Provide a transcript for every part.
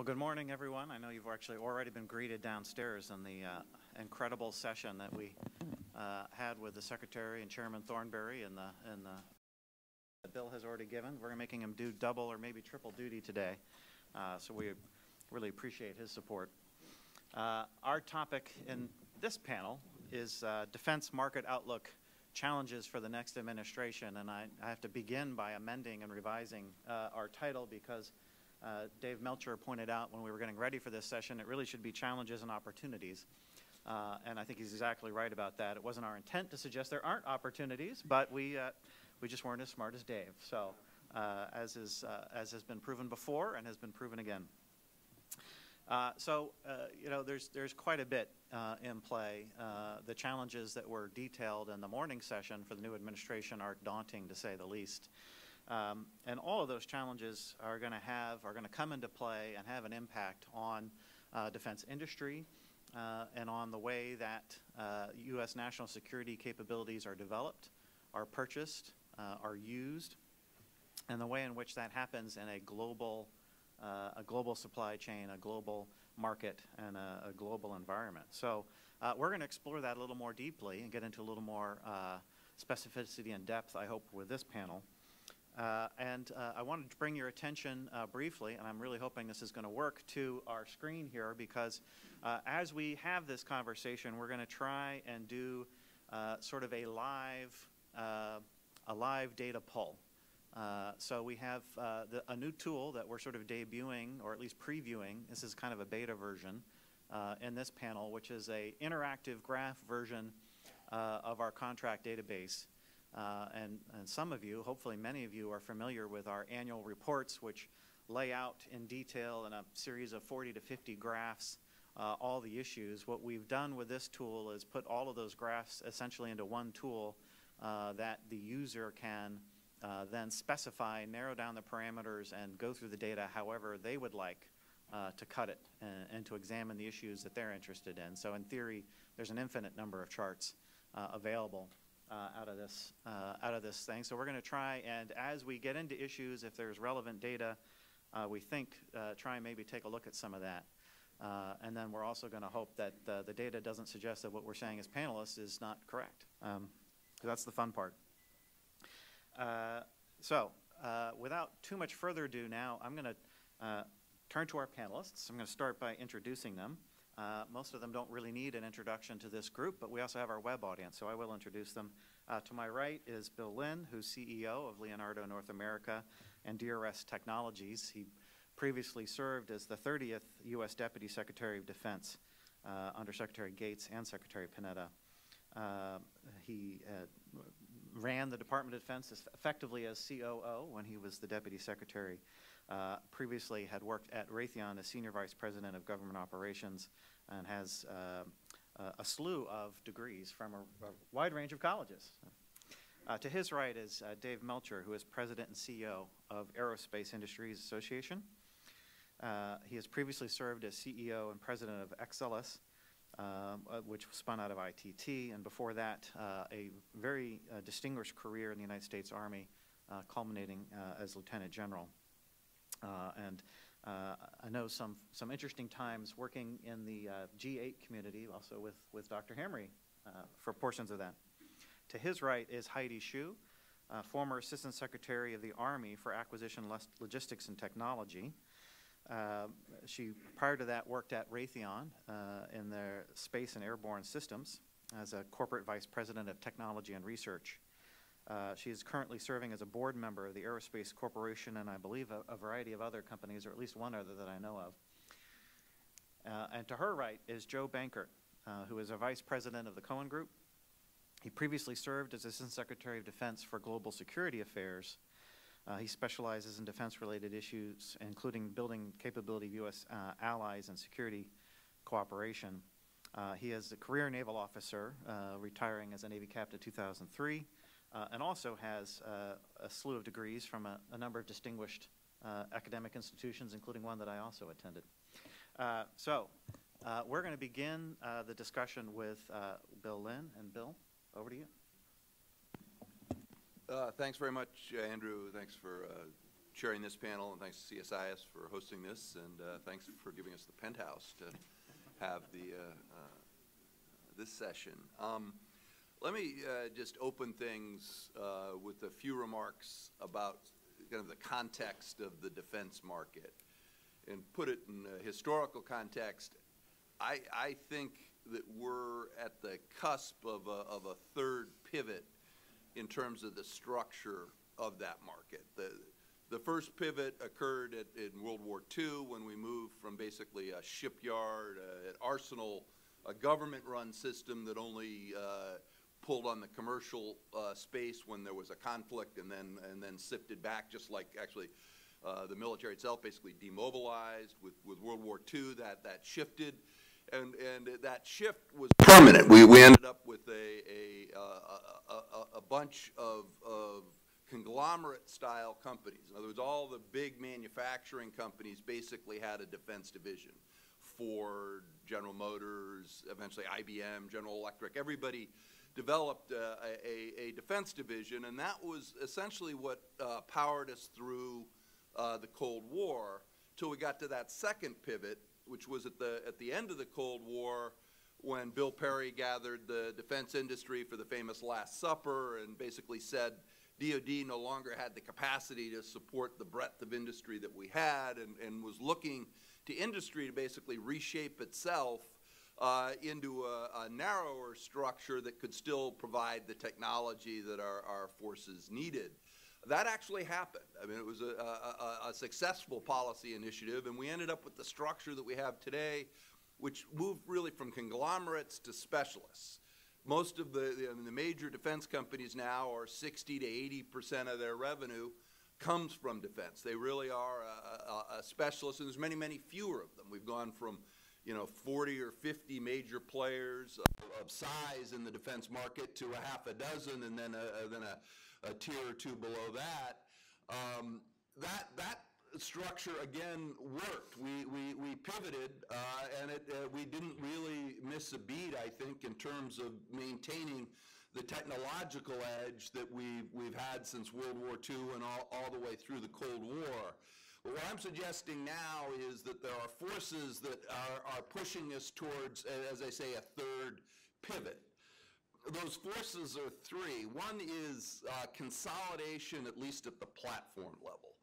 Well, good morning, everyone. I know you've actually already been greeted downstairs in the incredible session that we had with the Secretary and Chairman Thornberry and the Bill has already given. We're making him do double or maybe triple duty today, so we really appreciate his support. Our topic in this panel is Defense Market Outlook Challenges for the Next Administration, and I have to begin by amending and revising our title because Dave Melcher pointed out when we were getting ready for this session, it really should be Challenges and Opportunities. And I think he's exactly right about that. It wasn't our intent to suggest there aren't opportunities, but we just weren't as smart as Dave. So as has been proven before and has been proven again. You know, there's quite a bit in play. The challenges that were detailed in the morning session for the new administration are daunting, to say the least. And all of those challenges are going to come into play and have an impact on defense industry and on the way that U.S. national security capabilities are developed, are purchased, are used, and the way in which that happens in a global supply chain, a global market, and a global environment. So we're going to explore that a little more deeply and get into a little more specificity and depth, I hope, with this panel. I wanted to bring your attention briefly, and I'm really hoping this is going to work, to our screen here, because as we have this conversation, we're going to try and do sort of a live data poll. So we have a new tool that we're sort of debuting, or at least previewing. This is kind of a beta version in this panel, which is an interactive graph version of our contract database. And some of you, hopefully many of you, are familiar with our annual reports, which lay out in detail in a series of 40 to 50 graphs all the issues. What we've done with this tool is put all of those graphs essentially into one tool that the user can then specify, narrow down the parameters, and go through the data however they would like to cut it and to examine the issues that they're interested in. So in theory, there's an infinite number of charts available out of this thing. So we're going to try, and as we get into issues, if there's relevant data, we think try and maybe take a look at some of that. And then we're also going to hope that the data doesn't suggest that what we're saying as panelists is not correct. That's the fun part. Without too much further ado now, I'm going to turn to our panelists. I'm going to start by introducing them. Most of them don't really need an introduction to this group, but we also have our web audience, so I will introduce them. To my right is Bill Lynn, who's CEO of Leonardo North America and DRS Technologies. He previously served as the 30th U.S. Deputy Secretary of Defense under Secretary Gates and Secretary Panetta. He ran the Department of Defense effectively as COO when he was the Deputy Secretary. Previously had worked at Raytheon as Senior Vice President of Government Operations and has a slew of degrees from a wide range of colleges. To his right is Dave Melcher, who is President and CEO of Aerospace Industry Association. He has previously served as CEO and President of XLS, which was spun out of ITT, and before that, a very distinguished career in the United States Army, culminating as Lieutenant General. I know some interesting times working in the G8 community, also with Dr. Hamry for portions of that. To his right is Heidi Shyu, former Assistant Secretary of the Army for Acquisition, Logistics, and Technology. She, prior to that, worked at Raytheon in their Space and Airborne Systems as a Corporate Vice President of Technology and Research. She is currently serving as a board member of the Aerospace Corporation and I believe a variety of other companies, or at least one other that I know of. And to her right is Joe Benkert, who is a Vice President of the Cohen Group. He previously served as Assistant Secretary of Defense for Global Security Affairs. He specializes in defense-related issues, including building capability of U.S. allies and security cooperation. He is a career naval officer, retiring as a Navy captain in 2003. And also has a slew of degrees from a number of distinguished academic institutions, including one that I also attended. We're going to begin the discussion with Bill Lynn. And Bill, over to you. Thanks very much, Andrew. Thanks for chairing this panel, and thanks to CSIS for hosting this, and thanks for giving us the penthouse to have this session. Let me just open things with a few remarks about kind of the context of the defense market and put it in a historical context. I think that we're at the cusp of a third pivot in terms of the structure of that market. The first pivot occurred in World War II when we moved from basically a shipyard, an arsenal, a government-run system that only pulled on the commercial space when there was a conflict, and then sifted back, just like actually the military itself basically demobilized. With World War II, that shifted, and that shift was permanent. We ended up with a bunch of conglomerate-style companies. In other words, all the big manufacturing companies basically had a defense division. Ford, General Motors, eventually IBM, General Electric, everybody developed a defense division, and that was essentially what powered us through the Cold War till we got to that second pivot, which was at the end of the Cold War, when Bill Perry gathered the defense industry for the famous Last Supper and basically said DOD no longer had the capacity to support the breadth of industry that we had, and was looking to industry to basically reshape itself into a narrower structure that could still provide the technology that our forces needed. That actually happened. I mean, it was a successful policy initiative, and we ended up with the structure that we have today, which moved really from conglomerates to specialists. Most of the major defense companies now are 60 to 80% of their revenue comes from defense. They really are a specialist, and there's many, many fewer of them. We've gone from 40 or 50 major players of size in the defense market to a half a dozen, and then a tier or two below that. That structure again worked. We pivoted, and we didn't really miss a beat, I think, in terms of maintaining the technological edge that we've had since World War II and all the way through the Cold War. But what I'm suggesting now is that there are forces that are pushing us towards, as I say, a third pivot. Those forces are three. One is consolidation, at least at the platform level.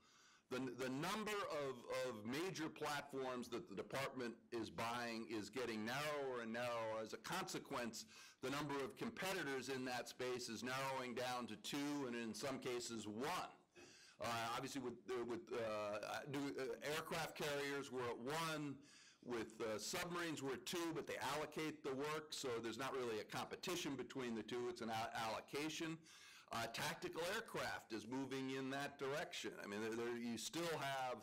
The number of major platforms that the department is buying is getting narrower and narrower. As a consequence, the number of competitors in that space is narrowing down to two, and in some cases, one. Obviously, with aircraft carriers, we're at one. With submarines, we're at two, but they allocate the work, so there's not really a competition between the two. It's an allocation. Tactical aircraft is moving in that direction. I mean, you still have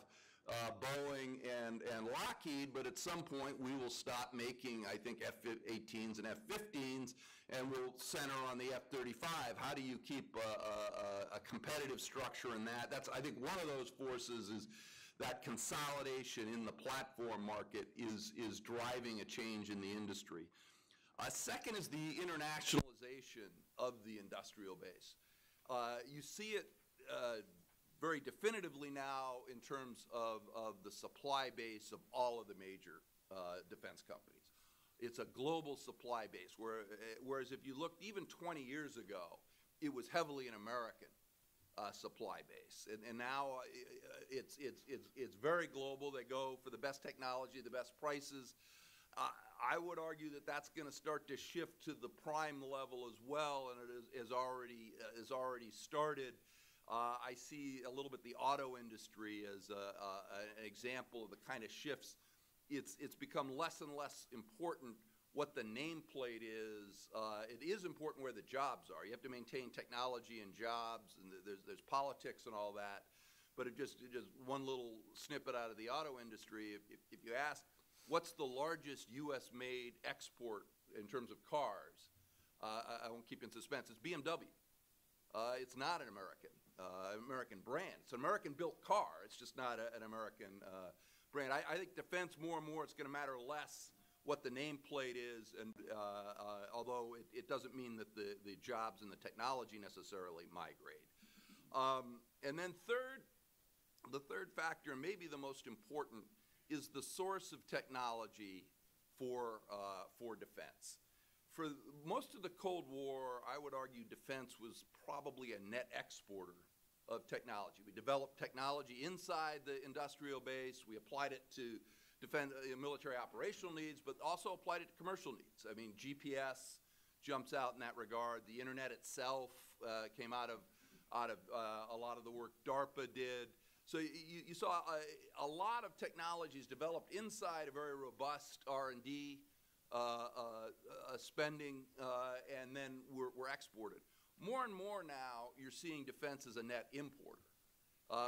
Boeing and Lockheed, but at some point we will stop making, I think, F-18s and F-15s, and we'll center on the F-35. How do you keep a competitive structure in that? That's, I think, one of those forces is that consolidation in the platform market is driving a change in the industry. Second is the internationalization of the industrial base. You see it very definitively now in terms of the supply base of all of the major defense companies. It's a global supply base, whereas if you looked even 20 years ago, it was heavily an American supply base. And now it's very global. They go for the best technology, the best prices. I would argue that that's going to start to shift to the prime level as well, and it has already started. I see a little bit the auto industry as an example of the kind of shifts. It's become less and less important what the nameplate is. It is important where the jobs are. You have to maintain technology and jobs, and there's politics and all that. But just one little snippet out of the auto industry. If you ask, what's the largest U.S.-made export in terms of cars? I won't keep you in suspense. It's BMW. It's not an American brand. It's an American-built car. It's just not an American brand. I think defense, more and more, it's going to matter less what the nameplate is, and although it doesn't mean that the jobs and the technology necessarily migrate. And then third, The third factor, and maybe the most important, is the source of technology for defense. For most of the Cold War, I would argue defense was probably a net exporter of technology. We developed technology inside the industrial base. We applied it to defend military operational needs, but also applied it to commercial needs. I mean, GPS jumps out in that regard. The internet itself came out of a lot of the work DARPA did. So you saw a lot of technologies developed inside a very robust R&D spending, and then were exported. More and more now, you're seeing defense as a net importer,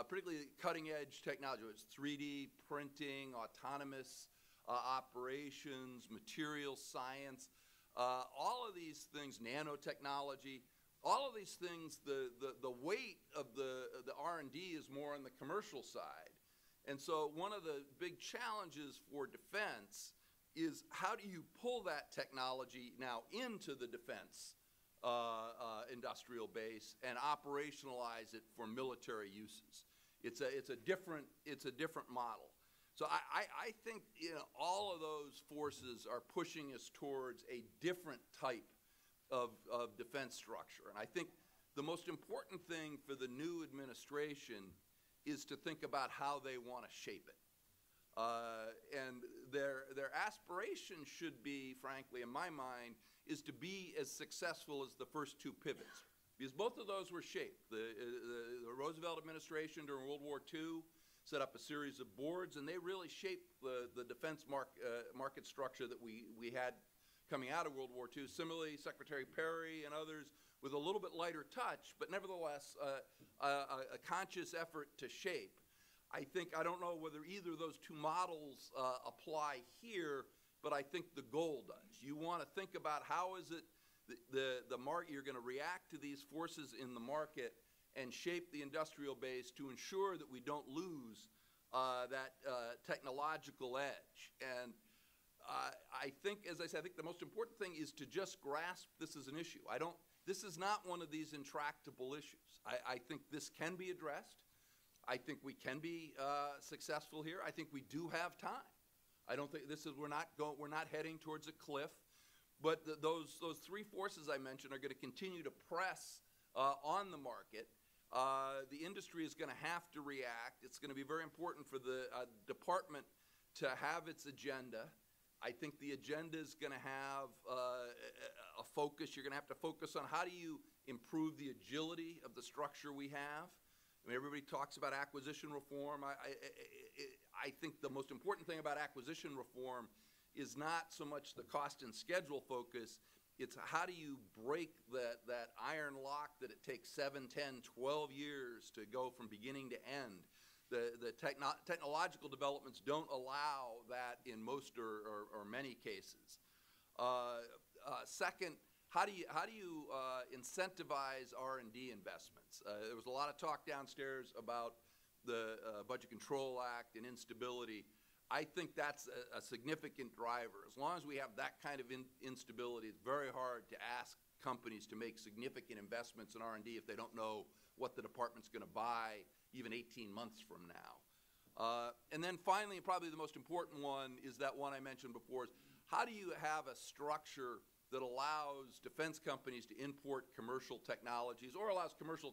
particularly cutting-edge technology. It's 3D printing, autonomous operations, material science, all of these things, nanotechnology. All of these things, the weight of the R&D is more on the commercial side. And so one of the big challenges for defense is how do you pull that technology now into the defense industrial base and operationalize it for military uses? It's a different model. So I think all of those forces are pushing us towards a different type of defense structure. And I think the most important thing for the new administration is to think about how they want to shape it. And their aspiration should be, frankly, in my mind, is to be as successful as the first two pivots. Because both of those were shaped. The Roosevelt administration during World War II set up a series of boards, and they really shaped the defense market structure that we had coming out of World War II. Similarly, Secretary Perry and others with a little bit lighter touch, but nevertheless a conscious effort to shape. I don't know whether either of those two models apply here, but I think the goal does. You want to think about how is it the market, you're going to react to these forces in the market and shape the industrial base to ensure that we don't lose that technological edge. And I think, as I said, I think the most important thing is to just grasp this as an issue. This is not one of these intractable issues. I think this can be addressed. I think we can be successful here. I think we do have time. I don't think we're not heading towards a cliff. But those three forces I mentioned are going to continue to press on the market. The industry is going to have to react. It's going to be very important for the department to have its agenda. I think the agenda is going to have a focus. You're going to have to focus on how do you improve the agility of the structure we have. I mean, everybody talks about acquisition reform. I think the most important thing about acquisition reform is not so much the cost and schedule focus. It's how do you break that iron lock that it takes 7, 10, 12 years to go from beginning to end. The technological developments don't allow that in most or many cases. Second, how do you incentivize R&D investments? There was a lot of talk downstairs about the Budget Control Act and instability. I think that's a significant driver. As long as we have that kind of instability, it's very hard to ask companies to make significant investments in R&D if they don't know what the department's going to buy even 18 months from now. And then finally, and probably the most important one, is that one I mentioned before, is how do you have a structure that allows defense companies to import commercial technologies or allows commercial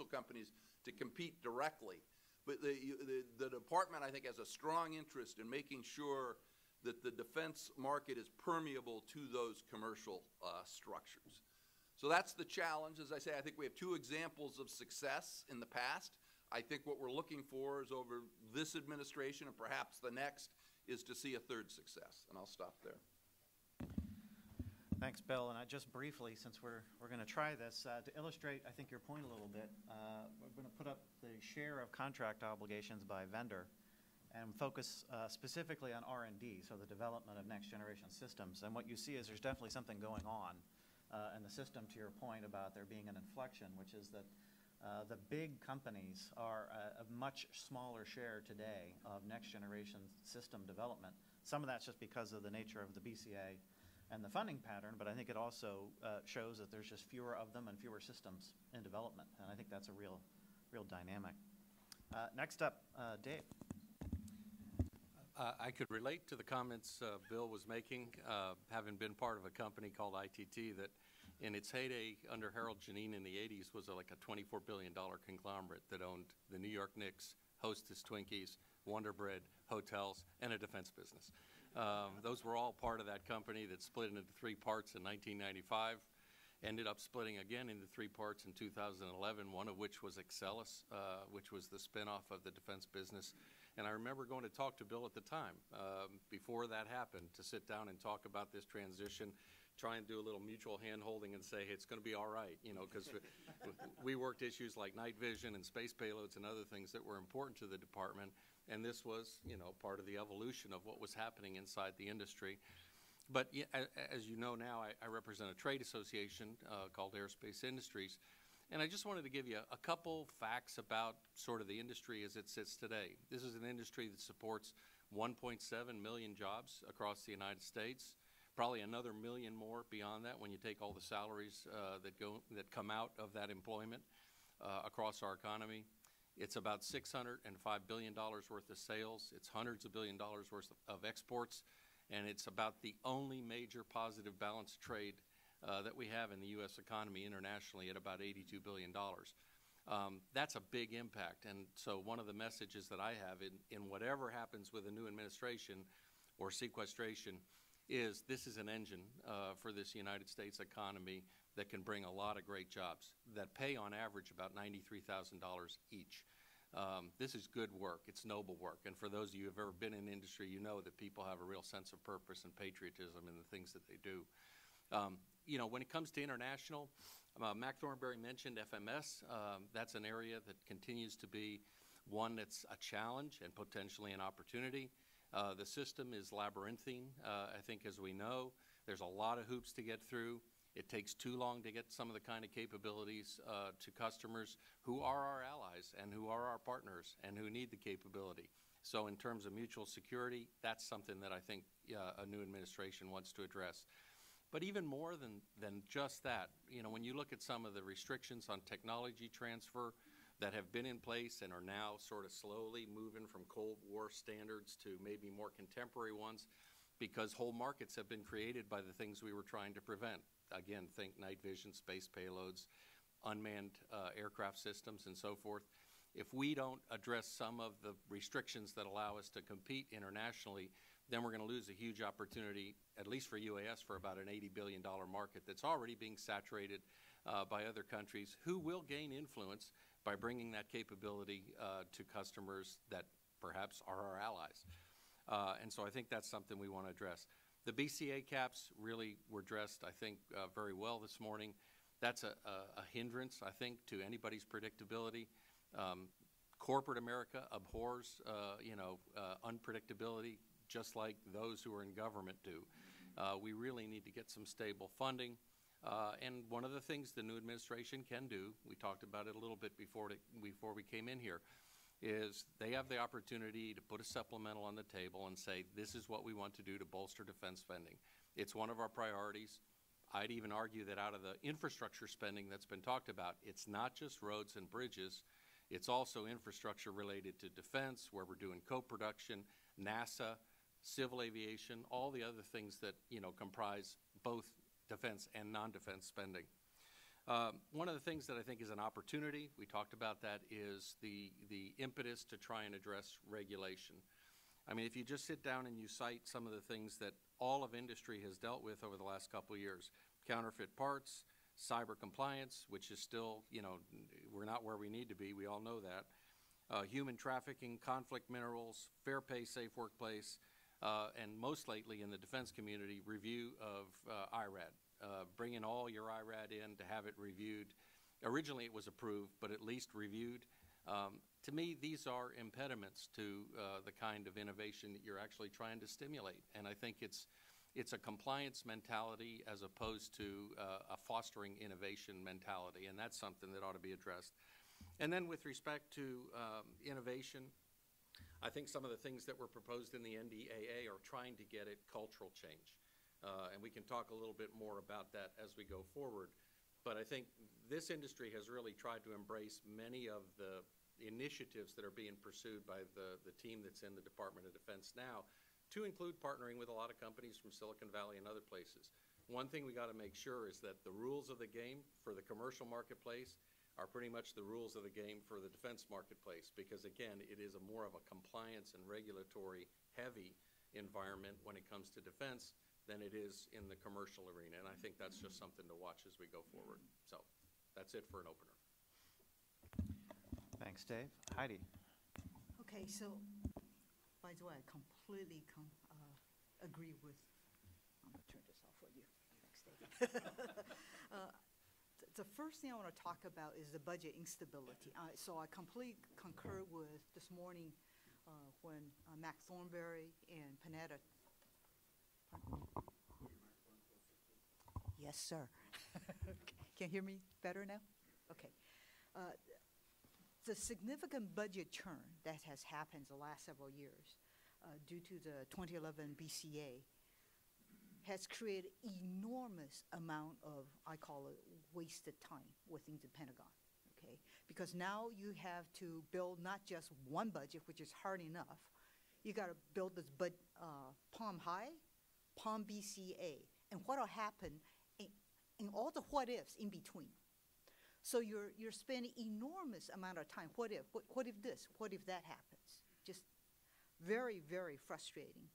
companies to compete directly? But the department, I think, has a strong interest in making sure that the defense market is permeable to those commercial structures. So that's the challenge. As I say, I think we have two examples of success in the past. I think what we're looking for is over this administration and perhaps the next is to see a third success. And I'll stop there. Thanks, Bill. And just briefly, since we're going to try this, to illustrate, I think, your point a little bit, we're going to put up the share of contract obligations by vendor and focus specifically on R&D, so the development of next-generation systems. And what you see is there's definitely something going on in the system, to your point about there being an inflection, which is that the big companies are a much smaller share today of next-generation system development. Some of that's just because of the nature of the BCA and the funding pattern, but I think it also shows that there's just fewer of them and fewer systems in development, and I think that's a real dynamic. Next up, Dave. I could relate to the comments Bill was making, having been part of a company called ITT that in its heyday under Harold Janine in the 80s was like a $24 billion conglomerate that owned the New York Knicks, Hostess Twinkies, Wonder Bread, hotels, and a defense business. Those were all part of that company that split into three parts in 1995, ended up splitting again into three parts in 2011, one of which was Excelis, which was the spinoff of the defense business. And I remember going to talk to Bill at the time, before that happened, to sit down and talk about this transition, try and do a little mutual hand-holding and say, hey, it's going to be all right, you know, because we worked issues like night vision and space payloads and other things that were important to the department. And this was, you know, part of the evolution of what was happening inside the industry. But as you know now, I represent a trade association called Aerospace Industries. And I just wanted to give you a couple facts about sort of the industry as it sits today. This is an industry that supports 1.7 million jobs across the United States, probably another million more beyond that when you take all the salaries that come out of that employment across our economy. It's about $605 billion worth of sales. It's hundreds of billion dollars worth of exports. And it's about the only major positive balance trade that we have in the U.S. economy internationally at about $82 billion. That's a big impact. And so one of the messages that I have in whatever happens with a new administration or sequestration is this is an engine for this United States economy that can bring a lot of great jobs that pay on average about $93,000 each. This is good work. It's noble work. And for those of you who have ever been in industry, you know that people have a real sense of purpose and patriotism in the things that they do. You know, when it comes to international, Mac Thornberry mentioned FMS. That's an area that continues to be one that's a challenge and potentially an opportunity. The system is labyrinthine, I think, as we know. There's a lot of hoops to get through. It takes too long to get some of the kind of capabilities to customers who are our allies and who are our partners and who need the capability. So in terms of mutual security, that's something that I think a new administration wants to address. But even more than just that, you know, when you look at some of the restrictions on technology transfer that have been in place and are now sort of slowly moving from Cold War standards to maybe more contemporary ones, because whole markets have been created by the things we were trying to prevent. Again, think night vision, space payloads, unmanned aircraft systems, and so forth. If we don't address some of the restrictions that allow us to compete internationally, then we're going to lose a huge opportunity, at least for UAS, for about an $80 billion market that's already being saturated by other countries who will gain influence by bringing that capability to customers that perhaps are our allies. And so I think that's something we want to address. The BCA caps really were addressed, I think, very well this morning. That's a hindrance, I think, to anybody's predictability. Corporate America abhors, unpredictability, just like those who are in government do. We really need to get some stable funding. And one of the things the new administration can do, we talked about it a little bit before we came in here, is they have the opportunity to put a supplemental on the table and say, this is what we want to do to bolster defense spending. It's one of our priorities. I'd even argue that out of the infrastructure spending that's been talked about, it's not just roads and bridges. It's also infrastructure related to defense, where we're doing co-production, NASA, civil aviation, all the other things that, you know, comprise both defense and non-defense spending. One of the things that I think is an opportunity, we talked about that, is the impetus to try and address regulation. I mean, if you just sit down and you cite some of the things that all of industry has dealt with over the last couple of years, counterfeit parts, cyber compliance, which is still, you know, we're not where we need to be, we all know that, human trafficking, conflict minerals, fair pay, safe workplace, and most lately in the defense community, review of IRAD. Bringing all your IRAD in to have it reviewed. Originally it was approved, but at least reviewed. To me, these are impediments to the kind of innovation that you're actually trying to stimulate. And I think it's a compliance mentality as opposed to a fostering innovation mentality, and that's something that ought to be addressed. And then with respect to innovation, I think some of the things that were proposed in the NDAA are trying to get at cultural change. And we can talk a little bit more about that as we go forward. But I think this industry has really tried to embrace many of the initiatives that are being pursued by the team that's in the Department of Defense now, to include partnering with a lot of companies from Silicon Valley and other places. One thing we got to make sure is that the rules of the game for the commercial marketplace are pretty much the rules of the game for the defense marketplace, because again, it is more of a compliance and regulatory heavy environment when it comes to defense than it is in the commercial arena. And I think that's just something to watch as we go forward. So that's it for an opener. Thanks, Dave. Heidi. Okay, so by the way, I completely agree with. I'm going to turn this off for you. Thanks, Dave. The first thing I want to talk about is the budget instability. So I completely concur with this morning when Mac Thornberry and Panetta. Yes, sir. Can you hear me better now? Okay. The significant budget churn that has happened the last several years due to the 2011 BCA has created enormous amount of, I call it, wasted time within the Pentagon, okay? Because now you have to build not just one budget, which is hard enough. You got to build this POM High, POM BCA, and what will happen in all the what-ifs in between. So you're spending enormous amount of time. What if? What if this? What if that happens? Just very, very frustrating.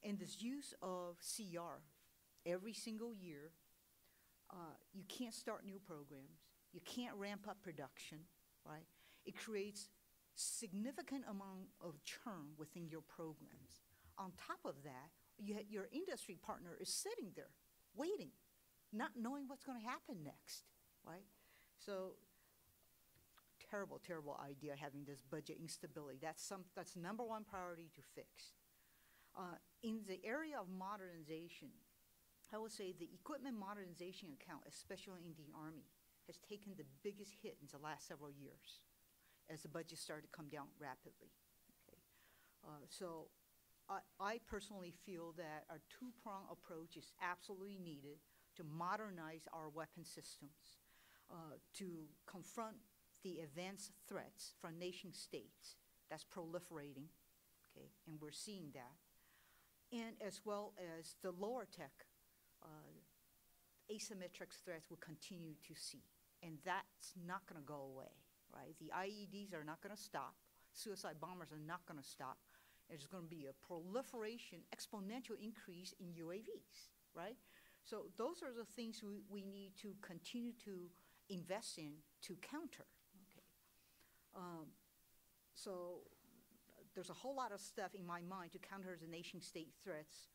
And this use of CR every single year, you can't start new programs. You can't ramp up production, right? It creates significant amount of churn within your programs. On top of that, your industry partner is sitting there waiting, not knowing what's going to happen next, right? So terrible, terrible idea having this budget instability. That's number one priority to fix. In the area of modernization, I would say the equipment modernization account, especially in the Army, has taken the biggest hit in the last several years as the budget started to come down rapidly. Okay. So I personally feel that a two-pronged approach is absolutely needed to modernize our weapon systems, to confront the advanced threats from nation states that's proliferating, okay, and we're seeing that, and as well as the lower tech asymmetric threats we'll continue to see, and that's not going to go away, right? The IEDs are not going to stop. Suicide bombers are not going to stop. There's going to be a proliferation, exponential increase in UAVs, right? So those are the things we need to continue to invest in to counter, okay? So there's a whole lot of stuff in my mind to counter the nation-state threats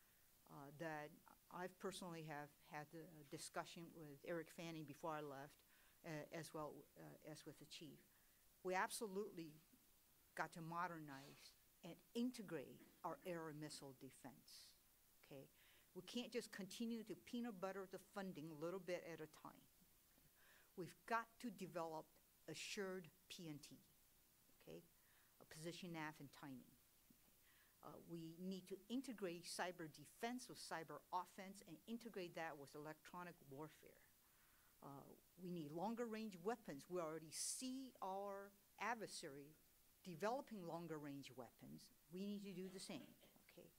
that I personally have had a discussion with Eric Fanning before I left, as well as with the chief. We absolutely got to modernize and integrate our air and missile defense, okay? We can't just continue to peanut butter the funding a little bit at a time. We've got to develop assured PNT, okay? A position, nav, and timing. We need to integrate cyber defense with cyber offense and integrate that with electronic warfare. We need longer range weapons. We already see our adversary developing longer range weapons. We need to do the same, okay?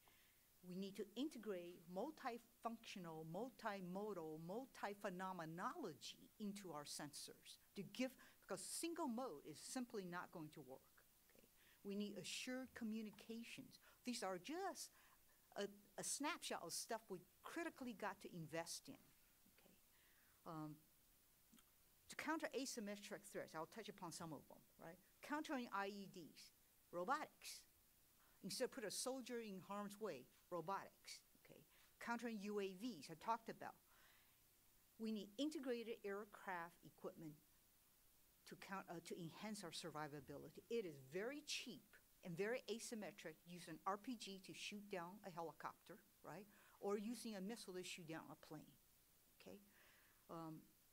We need to integrate multifunctional, multimodal, multi-phenomenology into our sensors to give, because single mode is simply not going to work. We need assured communications. These are just a snapshot of stuff we critically got to invest in. Okay. To counter asymmetric threats, I'll touch upon some of them, right? Countering IEDs, robotics. Instead of put a soldier in harm's way, robotics. Okay. Countering UAVs, I talked about. We need integrated aircraft equipment to enhance our survivability. It is very cheap and very asymmetric using an RPG to shoot down a helicopter, right? Or using a missile to shoot down a plane, okay?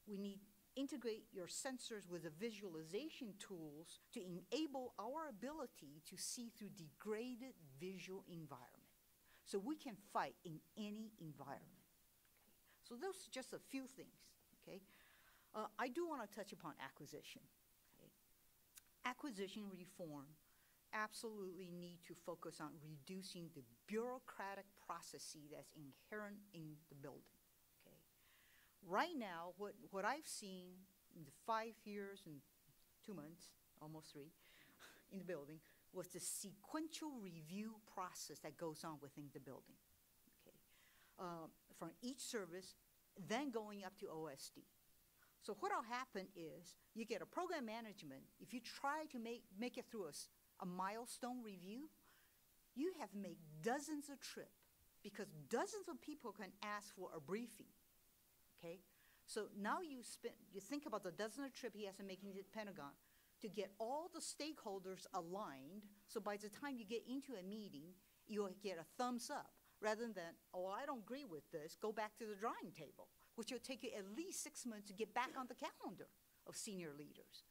We need integrate your sensors with the visualization tools to enable our ability to see through degraded visual environment. So we can fight in any environment, okay? So those are just a few things, okay? I do want to touch upon acquisition. Okay? acquisition reform absolutely need to focus on reducing the bureaucratic processes that's inherent in the building, okay? Right now, what I've seen in the 5 years and 2 months, almost 3, in the building, was the sequential review process that goes on within the building, okay? From each service, then going up to OSD. So what'll happen is you get a program management. If you try to make it through a milestone review, you have made dozens of trips because dozens of people can ask for a briefing, okay? So now you think about the dozen of trips he has to make into the Pentagon to get all the stakeholders aligned, so by the time you get into a meeting, you'll get a thumbs up, rather than, oh, I don't agree with this, go back to the drawing table, which will take you at least 6 months to get back on the calendar of senior leaders.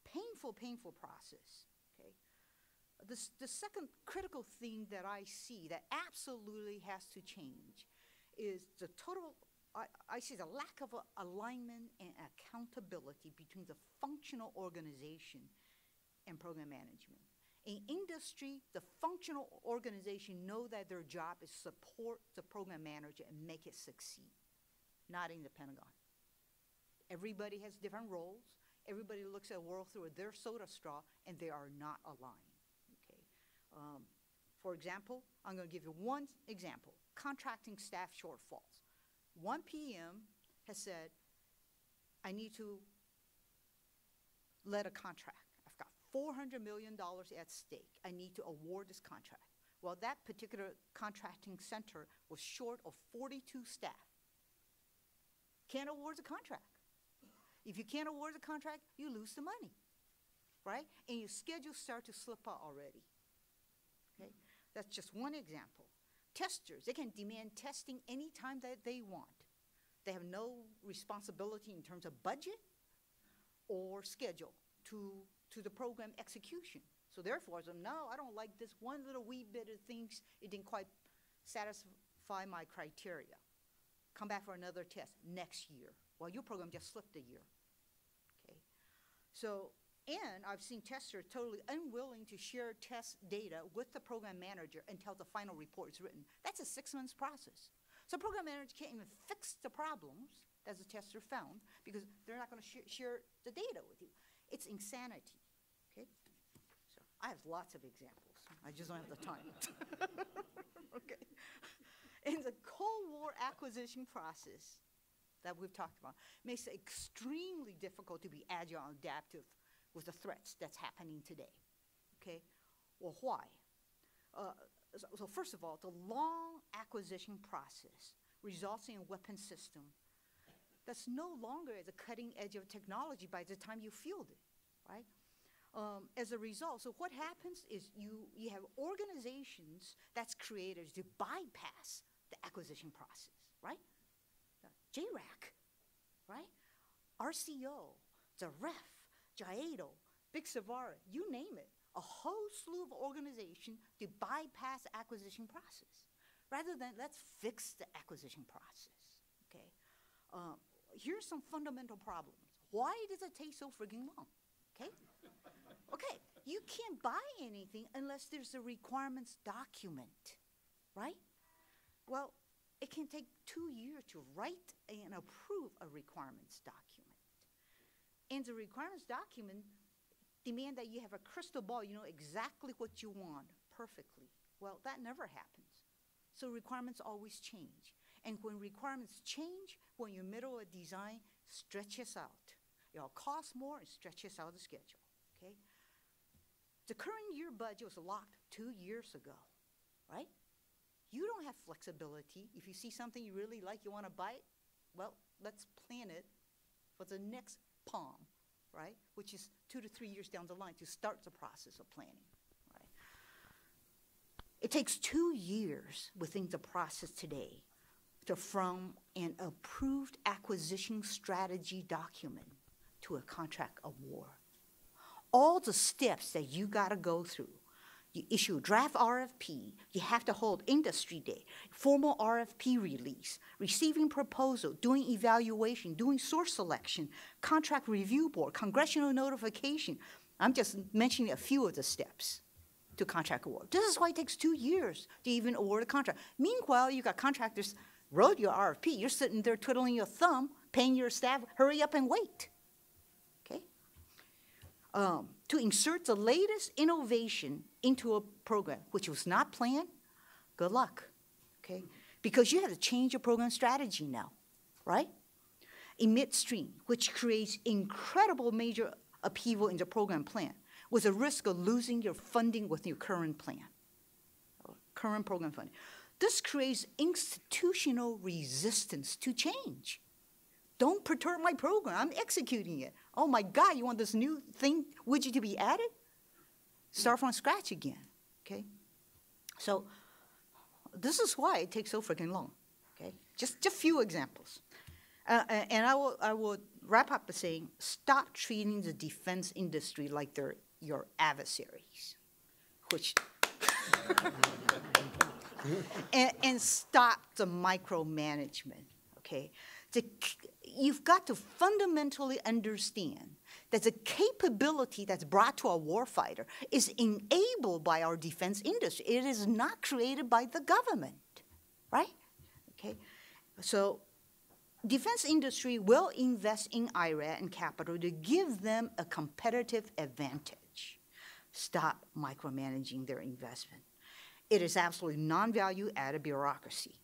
Painful, painful process, okay? The second critical thing that I see that absolutely has to change is the total, I see the lack of alignment and accountability between the functional organization and program management. In industry, the functional organization know that their job is support the program manager and make it succeed. Not in the Pentagon. Everybody has different roles. Everybody looks at the world through their soda straw, and they are not aligned, okay? For example, I'm gonna give you one example, contracting staff shortfalls. One PM has said, I need to let a contract. I've got $400 million at stake. I need to award this contract. Well, that particular contracting center was short of 42 staff. Can't award the contract. If you can't award the contract, you lose the money, right? And your schedules start to slip out already, okay? That's just one example. Testers, they can demand testing anytime that they want. They have no responsibility in terms of budget or schedule to the program execution. So therefore, no, I don't like this one little wee bit of things. It didn't quite satisfy my criteria. Come back for another test next year. Well, your program just slipped a year, okay? So, and I've seen testers totally unwilling to share test data with the program manager until the final report is written. That's a 6 months process. So program manager can't even fix the problems as the tester found because they're not gonna share the data with you. It's insanity, okay? So I have lots of examples. I just don't have the time. Okay. In the Cold War acquisition process that we've talked about, makes it extremely difficult to be agile and adaptive with the threats that's happening today, okay? Well, why? So first of all, the long acquisition process results in a weapon system that's no longer at the cutting edge of technology by the time you field it, right? As a result, so what happens is you have organizations that's created to bypass the acquisition process, right? JRAC, right? RCO, the REF, JIADO, Big Savara, you name it. A whole slew of organizations to bypass the acquisition process. Rather than let's fix the acquisition process, okay? Here's some fundamental problems. Why does it take so friggin' long, okay? Okay, you can't buy anything unless there's a requirements document, right? Well, it can take 2 years to write and approve a requirements document. And the requirements document demand that you have a crystal ball, you know exactly what you want perfectly. Well, that never happens. So requirements always change. And when requirements change, when you're middle of design, stretches out. It'll cost more and stretches out the schedule, okay? The current year budget was locked 2 years ago, right? You don't have flexibility. If you see something you really like, you want to buy it, well, let's plan it for the next POM, right? Which is 2 to 3 years down the line to start the process of planning, right? It takes 2 years within the process today from an approved acquisition strategy document to a contract award. All the steps that you gotta go through. You issue a draft RFP, you have to hold industry day, formal RFP release, receiving proposal, doing evaluation, doing source selection, contract review board, congressional notification, I'm just mentioning a few of the steps to contract award. This is why it takes 2 years to even award a contract. Meanwhile, you got contractors wrote your RFP. You're sitting there twiddling your thumb, paying your staff, hurry up and wait. Okay? To insert the latest innovation into a program, which was not planned, good luck. Okay? Because you have to change your program strategy now, right? In midstream, which creates incredible major upheaval in the program plan, with a risk of losing your funding with your current plan, current program funding. This creates institutional resistance to change. Don't perturb my program, I'm executing it. Oh my God, you want this new thing, widget to be added? Start from scratch again, okay? So this is why it takes so freaking long, okay? Just a few examples. And I will wrap up by saying, stop treating the defense industry like they're your adversaries, which, and stop the micromanagement, okay? You've got to fundamentally understand that the capability that's brought to a warfighter is enabled by our defense industry. It is not created by the government, right? Okay, so defense industry will invest in IRAD and capital to give them a competitive advantage. Stop micromanaging their investment. It is absolutely non-value added bureaucracy.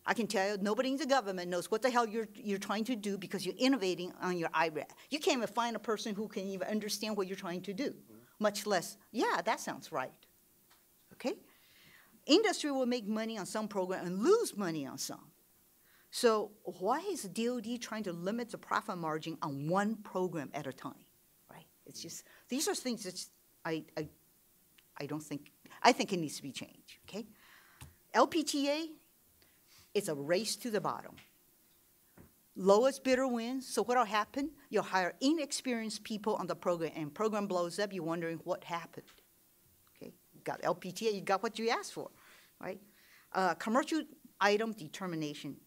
I can tell you, nobody in the government knows what the hell you're trying to do because you're innovating on your IRAD. You can't even find a person who can even understand what you're trying to do, much less, yeah, that sounds right, okay? Industry will make money on some program and lose money on some. So why is the DOD trying to limit the profit margin on one program at a time, right? It's just, these are things that I think it needs to be changed, okay? LPTA, it's a race to the bottom. Lowest bidder wins, so what'll happen? You'll hire inexperienced people on the program, and program blows up, you're wondering what happened, okay? You got LPTA, you got what you asked for, right? Commercial item determination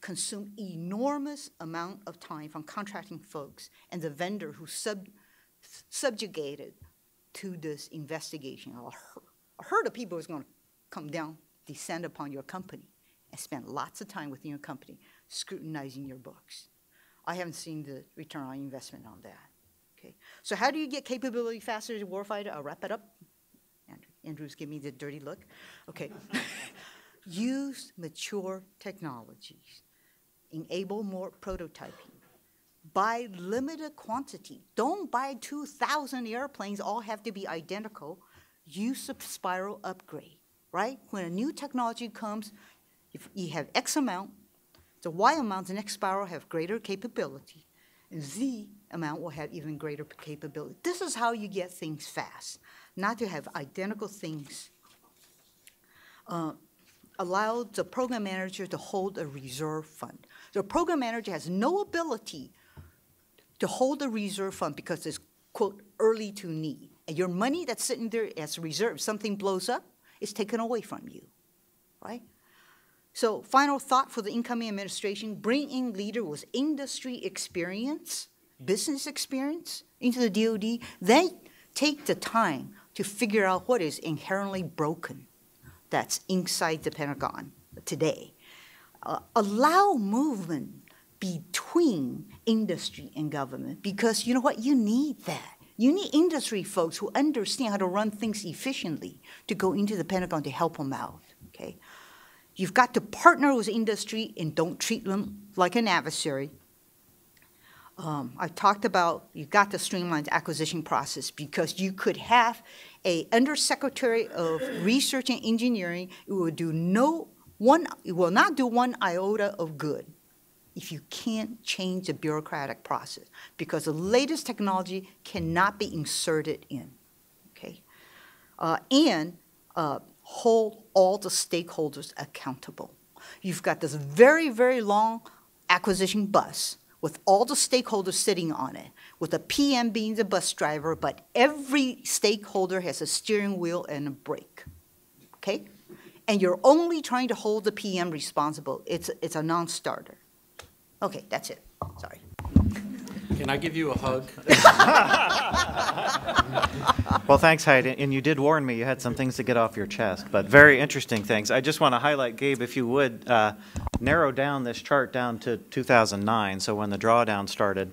consume enormous amount of time from contracting folks and the vendor who subjugated to this investigation. A herd of people is going to come down, descend upon your company, and spend lots of time within your company scrutinizing your books. I haven't seen the return on investment on that. Okay, so how do you get capability faster as a warfighter? I'll wrap it up. Andrew's giving me the dirty look. Okay. Use mature technologies. Enable more prototyping. Buy limited quantity. Don't buy 2,000 airplanes, all have to be identical. Use a spiral upgrade, right? When a new technology comes, if you have X amount, the Y amount, the next spiral have greater capability, and Z amount will have even greater capability. This is how you get things fast, not to have identical things. Allow the program manager to hold a reserve fund. The program manager has no ability to hold a reserve fund because it's, quote, early to need. And your money that's sitting there as reserve, something blows up, is taken away from you, right? So final thought for the incoming administration, bring in leader with industry experience, business experience into the DOD. Then take the time to figure out what is inherently broken that's inside the Pentagon today. Allow movement between industry and government, because you know what, you need that. You need industry folks who understand how to run things efficiently to go into the Pentagon to help them out, okay? You've got to partner with industry and don't treat them like an adversary. I talked about you've got to streamline the acquisition process because you could have a undersecretary of research and engineering who will not do one iota of good if you can't change the bureaucratic process, because the latest technology cannot be inserted in, okay? And hold all the stakeholders accountable. You've got this very, very long acquisition bus with all the stakeholders sitting on it, with the PM being the bus driver, but every stakeholder has a steering wheel and a brake, okay? And you're only trying to hold the PM responsible. It's a non-starter. Okay, that's it. Sorry. Can I give you a hug? Well, thanks, Heidi. And you did warn me you had some things to get off your chest, but very interesting things. I just want to highlight, Gabe, if you would, narrow down this chart down to 2009, so when the drawdown started,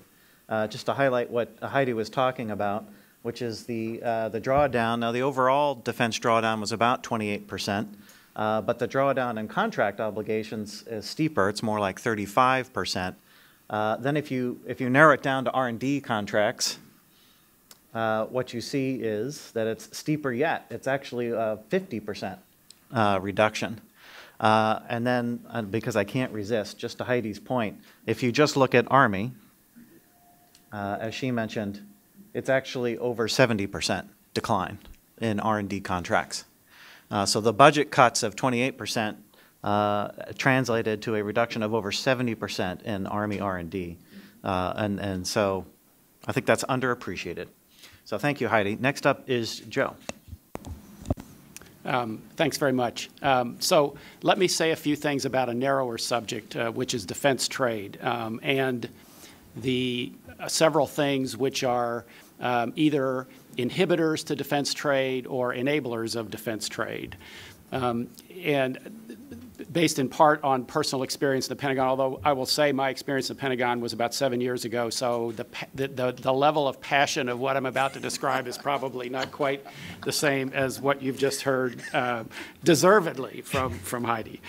just to highlight what Heidi was talking about, which is the drawdown. Now, the overall defense drawdown was about 28%, but the drawdown in contract obligations is steeper. It's more like 35%. Then if you narrow it down to R&D contracts, what you see is that it's steeper yet. It's actually a 50% reduction. And then, because I can't resist, just to Heidi's point, if you just look at Army, as she mentioned, it's actually over 70% decline in R&D contracts. So the budget cuts of 28% translated to a reduction of over 70% in Army R&D. And so I think that's underappreciated. So thank you, Heidi. Next up is Joe. Thanks very much. So let me say a few things about a narrower subject, which is defense trade, and the several things which are either inhibitors to defense trade or enablers of defense trade. And based in part on personal experience in the Pentagon, although I will say my experience in the Pentagon was about 7 years ago, so the level of passion of what I'm about to describe is probably not quite the same as what you've just heard, deservedly from Heidi.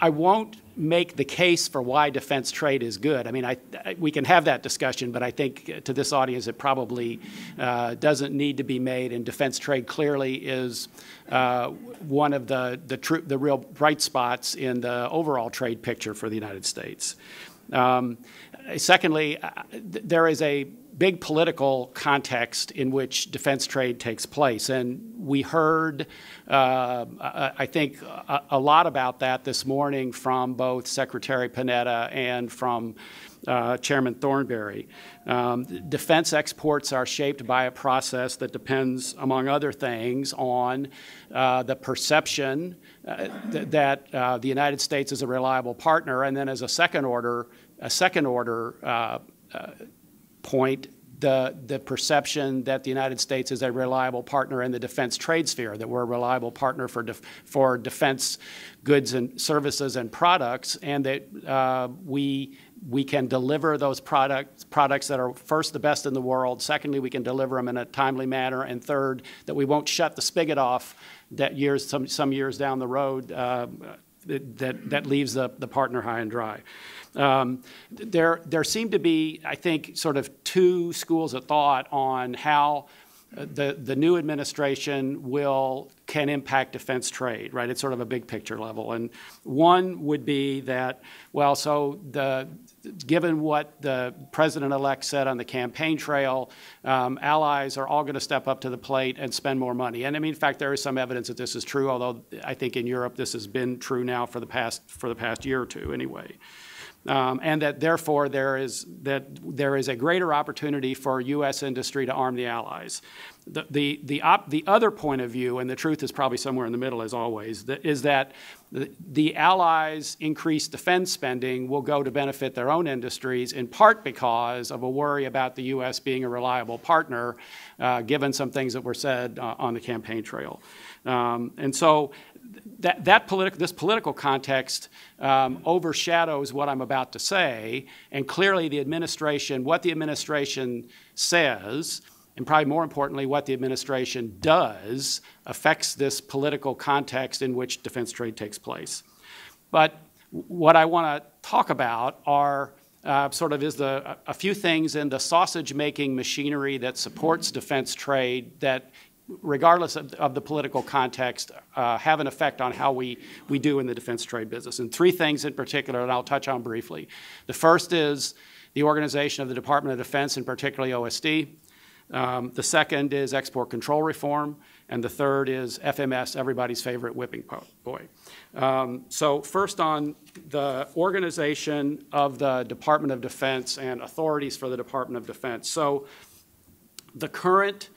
I won't make the case for why defense trade is good. I mean, we can have that discussion, but I think to this audience it probably doesn't need to be made, and defense trade clearly is one of the real bright spots in the overall trade picture for the United States. Secondly, there is a big political context in which defense trade takes place, and we heard, I think, a lot about that this morning from both Secretary Panetta and from Chairman Thornberry. Defense exports are shaped by a process that depends, among other things, on the perception that the United States is a reliable partner, and then as a second order point, the perception that the United States is a reliable partner in the defense trade sphere, that we're a reliable partner for defense goods and services and products, and that we can deliver those products that are, first, the best in the world, secondly, we can deliver them in a timely manner, and third, that we won't shut the spigot off that some years down the road that leaves the partner high and dry. There seem to be, I think, sort of two schools of thought on how the new administration can impact defense trade, right? It's sort of a big picture level. And one would be that, well, so given what the president-elect said on the campaign trail, allies are all going to step up to the plate and spend more money. And I mean, in fact, there is some evidence that this is true, although I think in Europe this has been true now for the past year or two anyway. And that therefore there is a greater opportunity for U.S. industry to arm the allies. The other point of view, and the truth is probably somewhere in the middle as always, is that the allies' increased defense spending will go to benefit their own industries, in part because of a worry about the U.S. being a reliable partner, given some things that were said on the campaign trail. And so this political context overshadows what I'm about to say, and clearly what the administration says, and probably more importantly, what the administration does, affects this political context in which defense trade takes place. But what I want to talk about are a few things in the sausage-making machinery that supports defense trade that, regardless of the political context, have an effect on how we do in the defense trade business. And three things in particular that I'll touch on briefly. The first is the organization of the Department of Defense, and particularly OSD. The second is export control reform. And the third is FMS, everybody's favorite whipping boy. So first on the organization of the Department of Defense and authorities for the Department of Defense. So the current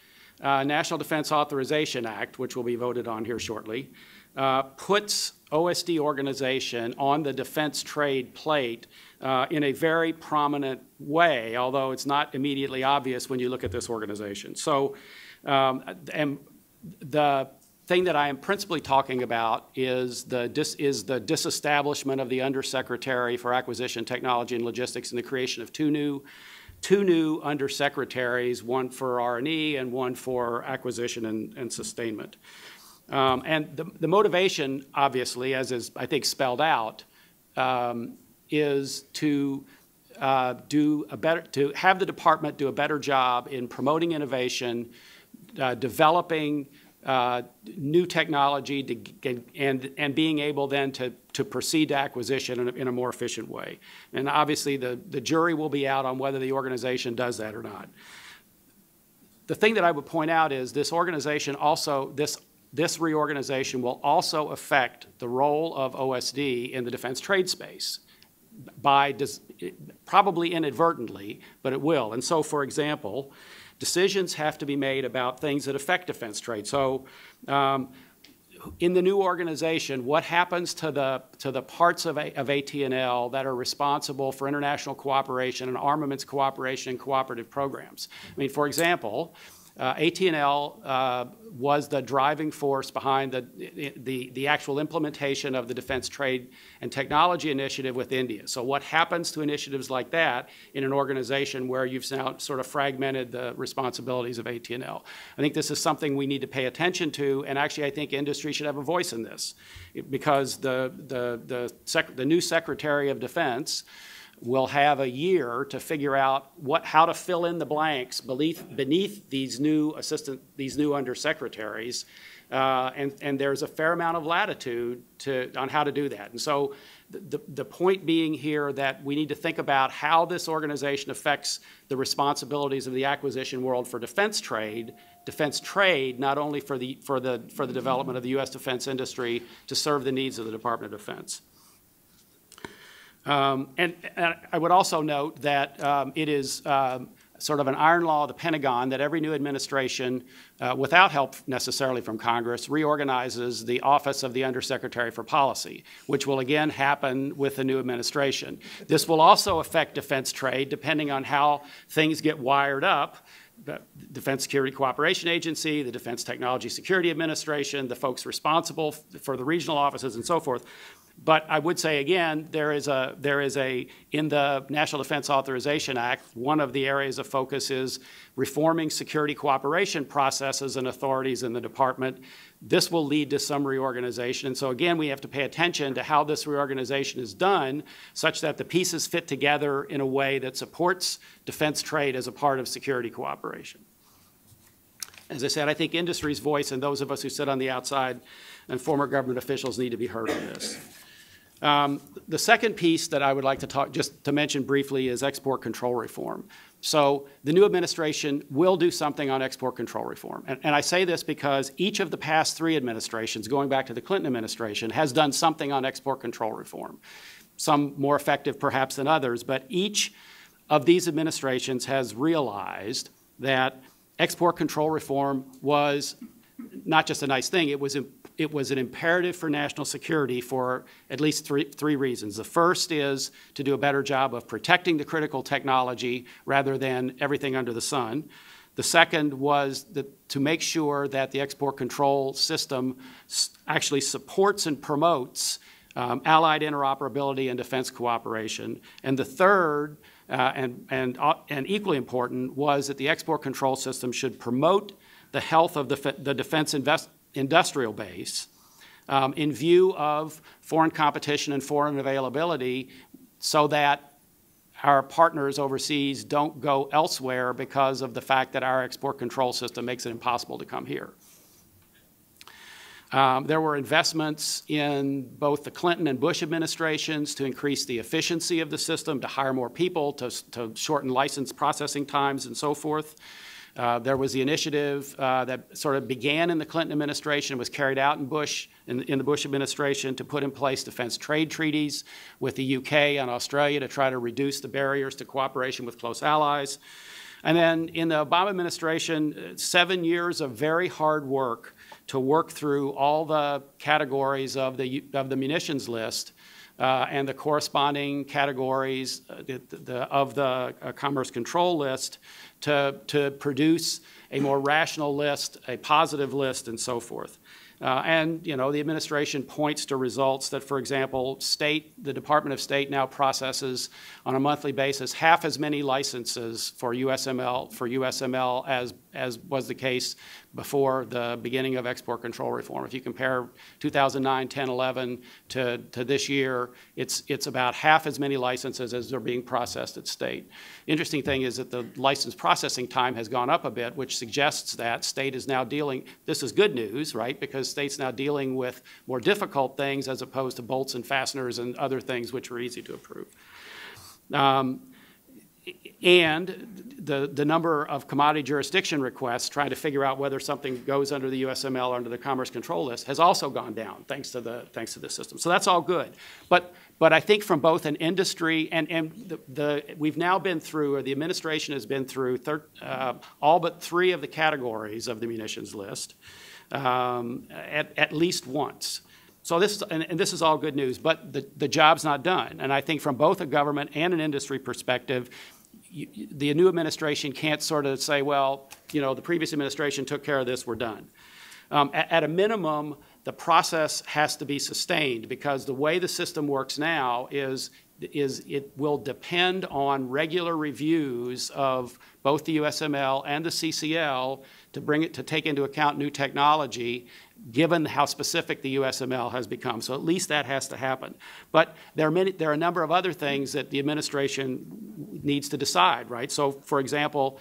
National Defense Authorization Act, which will be voted on here shortly, puts OSD organization on the defense trade plate in a very prominent way, although it's not immediately obvious when you look at this organization. So, and the thing that I am principally talking about is the disestablishment of the Undersecretary for Acquisition, Technology, and Logistics and the creation of two new undersecretaries, one for R&E and one for acquisition and sustainment. And the motivation, obviously, as is, I think, spelled out, is to have the department do a better job in promoting innovation, developing new technology, and being able then to proceed to acquisition in a more efficient way. And obviously, the jury will be out on whether the organization does that or not. The thing that I would point out is this organization also, this reorganization will also affect the role of OSD in the defense trade space, probably inadvertently, but it will. And so, for example, decisions have to be made about things that affect defense trade. So in the new organization, what happens to the parts of AT&L that are responsible for international cooperation and armaments cooperation and cooperative programs? I mean, for example, AT&L was the driving force behind the actual implementation of the Defense Trade and Technology Initiative with India. So what happens to initiatives like that in an organization where you've now sort of fragmented the responsibilities of AT&L? I think this is something we need to pay attention to, and actually I think industry should have a voice in this, because the new Secretary of Defense will have a year to figure out how to fill in the blanks beneath these new undersecretaries, and there's a fair amount of latitude on how to do that. And so the point being here that we need to think about how this organization affects the responsibilities of the acquisition world for defense trade, not only for the development of the U.S. defense industry to serve the needs of the Department of Defense. And I would also note that it is sort of an iron law of the Pentagon that every new administration, without help necessarily from Congress, reorganizes the Office of the Undersecretary for Policy, which will again happen with the new administration. This will also affect defense trade depending on how things get wired up. The Defense Security Cooperation Agency, the Defense Technology Security Administration, the folks responsible for the regional offices and so forth. But I would say again, in the National Defense Authorization Act, one of the areas of focus is reforming security cooperation processes and authorities in the department. This will lead to some reorganization. And so again, we have to pay attention to how this reorganization is done such that the pieces fit together in a way that supports defense trade as a part of security cooperation. As I said, I think industry's voice and those of us who sit on the outside and former government officials need to be heard on this. The second piece that I would like to just to mention briefly is export control reform. So the new administration will do something on export control reform. And I say this because each of the past three administrations, going back to the Clinton administration, has done something on export control reform. Some more effective perhaps than others, but each of these administrations has realized that export control reform was not just a nice thing, it was an imperative for national security for at least three reasons. The first is to do a better job of protecting the critical technology rather than everything under the sun. The second was to make sure that the export control system actually supports and promotes allied interoperability and defense cooperation. And the third, and equally important, was that the export control system should promote the health of the defense industrial base in view of foreign competition and foreign availability, so that our partners overseas don't go elsewhere because of the fact that our export control system makes it impossible to come here. There were investments in both the Clinton and Bush administrations to increase the efficiency of the system, to hire more people, to shorten license processing times and so forth. There was the initiative that sort of began in the Clinton administration, was carried out in the Bush administration, to put in place defense trade treaties with the UK and Australia to try to reduce the barriers to cooperation with close allies. And then in the Obama administration, 7 years of very hard work to work through all the categories of the munitions list and the corresponding categories of the commerce control list to produce a more rational list, a positive list, and so forth. And, you know, the administration points to results that, for example, the Department of State now processes on a monthly basis half as many licenses for USML as was the case before the beginning of export control reform. If you compare 2009, 10, 11 to this year, it's about half as many licenses as are being processed at state. Interesting thing is that the license processing time has gone up a bit, which suggests that state is now dealing, this is good news, right, because state's now dealing with more difficult things as opposed to bolts and fasteners and other things which were easy to approve. And the number of commodity jurisdiction requests trying to figure out whether something goes under the USML or under the Commerce Control List has also gone down thanks to the system. So that's all good. But I think from both an industry and we've now been through, or the administration has been through all but 3 of the categories of the munitions list at least once. So this is all good news, but the job's not done. And I think from both a government and an industry perspective, the new administration can't sort of say, well, you know, the previous administration took care of this, we're done. At a minimum, the process has to be sustained because the way the system works now is it will depend on regular reviews of both the USML and the CCL to take into account new technology, given how specific the USML has become. So at least that has to happen. But there are a number of other things that the administration needs to decide, right? So, for example,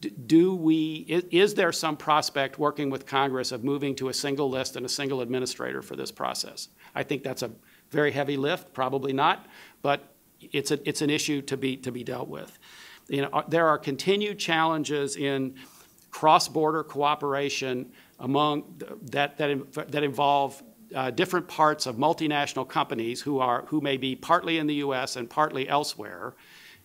is there some prospect working with Congress of moving to a single list and a single administrator for this process? I think that's a very heavy lift, probably not, but it's an issue to be dealt with. You know, there are continued challenges in cross-border cooperation among that involve different parts of multinational companies who may be partly in the U.S. and partly elsewhere,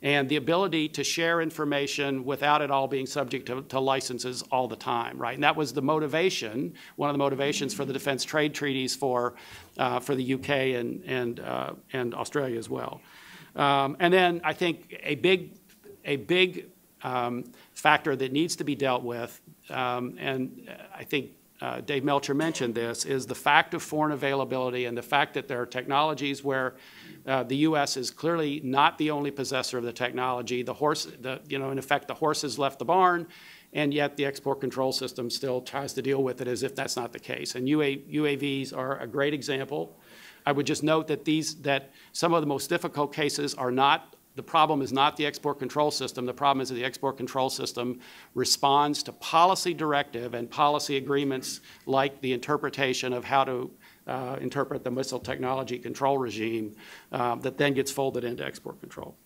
and the ability to share information without it all being subject to licenses all the time, right? And that was the motivation, one of the motivations for the defense trade treaties for the UK and Australia as well. And then I think a big factor that needs to be dealt with, and I think Dave Melcher mentioned this, is the fact of foreign availability and the fact that there are technologies where the U.S. is clearly not the only possessor of the technology. In effect, the horse has left the barn, and yet the export control system still tries to deal with it as if that's not the case. And UAVs are a great example. I would just note that some of the most difficult cases are not. The problem is not the export control system. The problem is that the export control system responds to policy directive and policy agreements like the interpretation of how to interpret the missile technology control regime that then gets folded into export control.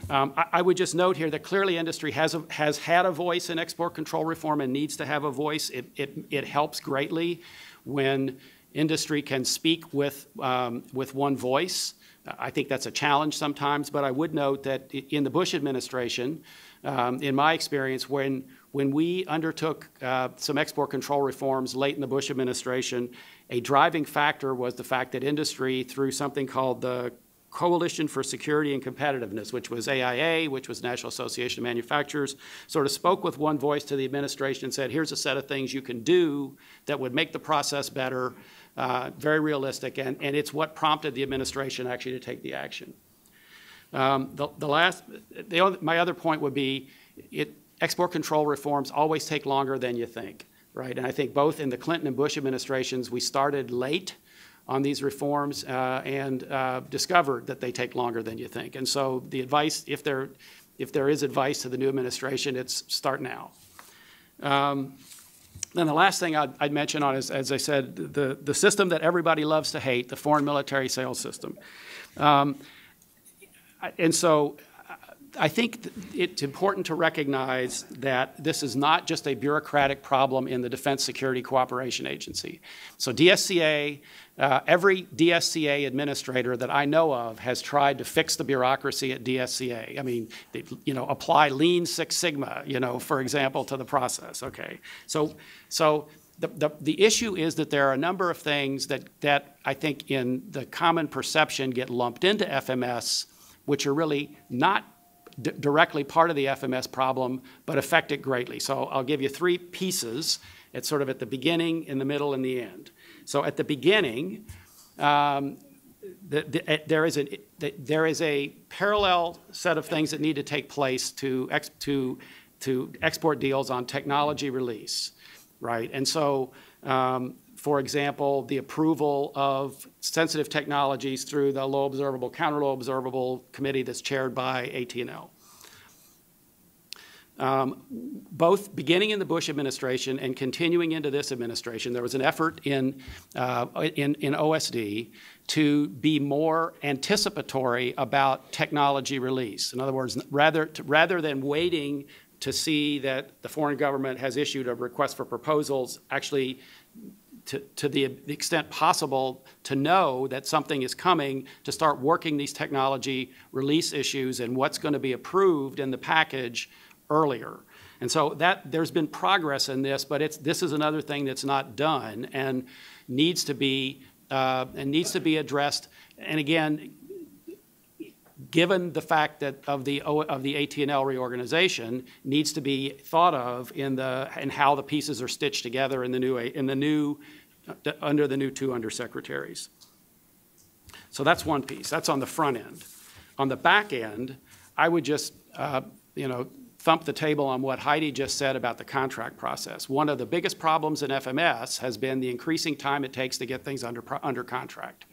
I would just note here that clearly industry has had a voice in export control reform and needs to have a voice. It helps greatly when industry can speak with one voice. I think that's a challenge sometimes, but I would note that in the Bush administration, in my experience, when we undertook some export control reforms late in the Bush administration, a driving factor was the fact that industry, through something called the Coalition for Security and Competitiveness, which was AIA, which was National Association of Manufacturers, sort of spoke with one voice to the administration and said, here's a set of things you can do that would make the process better, very realistic, and it's what prompted the administration actually to take the action. My other point would be export control reforms always take longer than you think, right? And I think both in the Clinton and Bush administrations, we started late on these reforms and discovered that they take longer than you think. And so the advice, if there is advice to the new administration, it's start now. Then the last thing I'd mention on is, as I said, the system that everybody loves to hate, the foreign military sales system. And so I think it's important to recognize that this is not just a bureaucratic problem in the Defense Security Cooperation Agency. So DSCA, every DSCA administrator that I know of has tried to fix the bureaucracy at DSCA. I mean, they, apply Lean Six Sigma, for example, to the process. Okay, so the issue is that there are a number of things that I think in the common perception get lumped into FMS, which are really not directly part of the FMS problem, but affect it greatly. So I'll give you three pieces. It's sort of at the beginning, in the middle, and the end. So at the beginning, there is a parallel set of things that need to take place to export deals on technology release, right? And so, for example, the approval of sensitive technologies through the low observable, counter low observable committee that's chaired by AT&L. Both beginning in the Bush administration and continuing into this administration, there was an effort in OSD to be more anticipatory about technology release. In other words, rather than waiting to see that the foreign government has issued a request for proposals, actually to the extent possible to know that something is coming, to start working these technology release issues and what's going to be approved in the package earlier. And so there's been progress in this, but this is another thing that's not done and needs to be addressed. And again, given the fact that of the AT&L reorganization, needs to be thought of in how the pieces are stitched together under the new two undersecretaries. So that's one piece. That's on the front end. On the back end, I would just thump the table on what Heidi just said about the contract process. One of the biggest problems in FMS has been the increasing time it takes to get things under contract.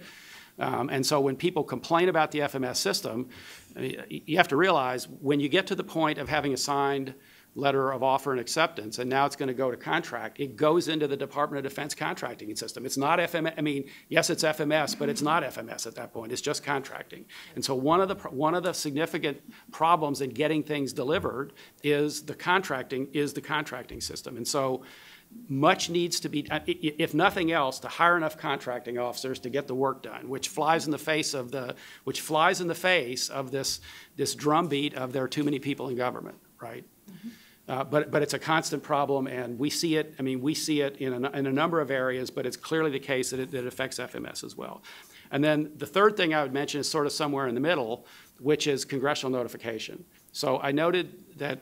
And so when people complain about the FMS system, you have to realize when you get to the point of having a signed letter of offer and acceptance, and now it's going to go to contract, it goes into the Department of Defense contracting system. It's not FMS. I mean, yes, it's FMS, but it's not FMS at that point. It's just contracting. And so one of the significant problems in getting things delivered is the contracting system. And so much needs to be, if nothing else, to hire enough contracting officers to get the work done, which flies in the face of this drumbeat of there are too many people in government, right? But it's a constant problem, and we see it. I mean, we see it in a number of areas, but it's clearly the case that it affects FMS as well. And then the third thing I would mention is sort of somewhere in the middle, which is congressional notification. So I noted that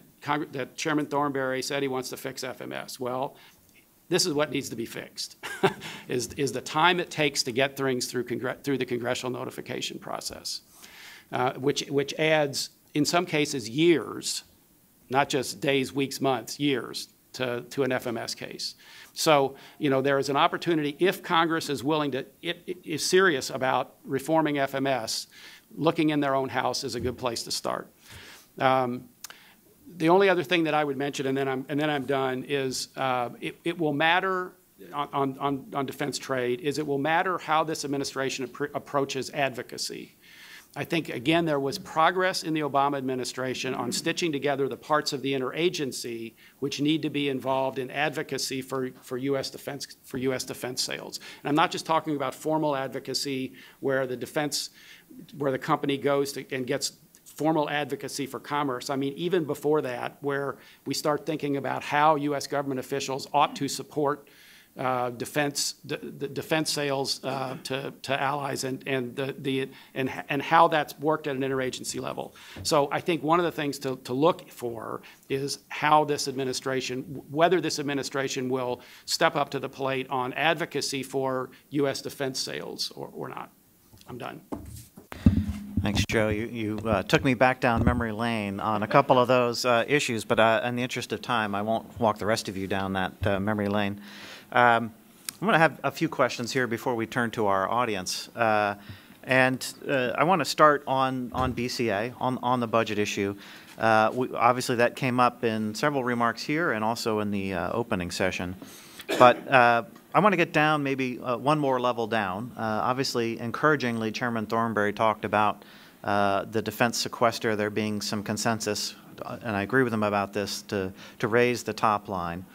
Chairman Thornberry said he wants to fix FMS. Well, this is what needs to be fixed, is the time it takes to get things through the congressional notification process, which adds, in some cases, years, not just days, weeks, months, years to an FMS case. So, there is an opportunity, if Congress is willing to, is serious about reforming FMS, looking in their own house is a good place to start. The only other thing that I would mention, and then I'm done, is it will matter on defense trade, is it will matter how this administration approaches advocacy. I think, again, there was progress in the Obama administration on stitching together the parts of the interagency which need to be involved in advocacy for U.S. defense sales. And I'm not just talking about formal advocacy where the company goes and gets formal advocacy for commerce. I mean, even before that, where we start thinking about how U.S. government officials ought to support defense sales to allies and how that's worked at an interagency level. So I think one of the things to look for is how this administration, whether this administration will step up to the plate on advocacy for U.S. defense sales or not. I'm done. Thanks, Joe. You took me back down memory lane on a couple of those issues, but in the interest of time, I won't walk the rest of you down that memory lane. I'm going to have a few questions here before we turn to our audience. And I want to start on BCA, on the budget issue. Obviously, that came up in several remarks here and also in the opening session. But I want to get down maybe one more level down. Obviously, encouragingly, Chairman Thornberry talked about the defense sequester, there being some consensus, and I agree with them about this, to raise the top line.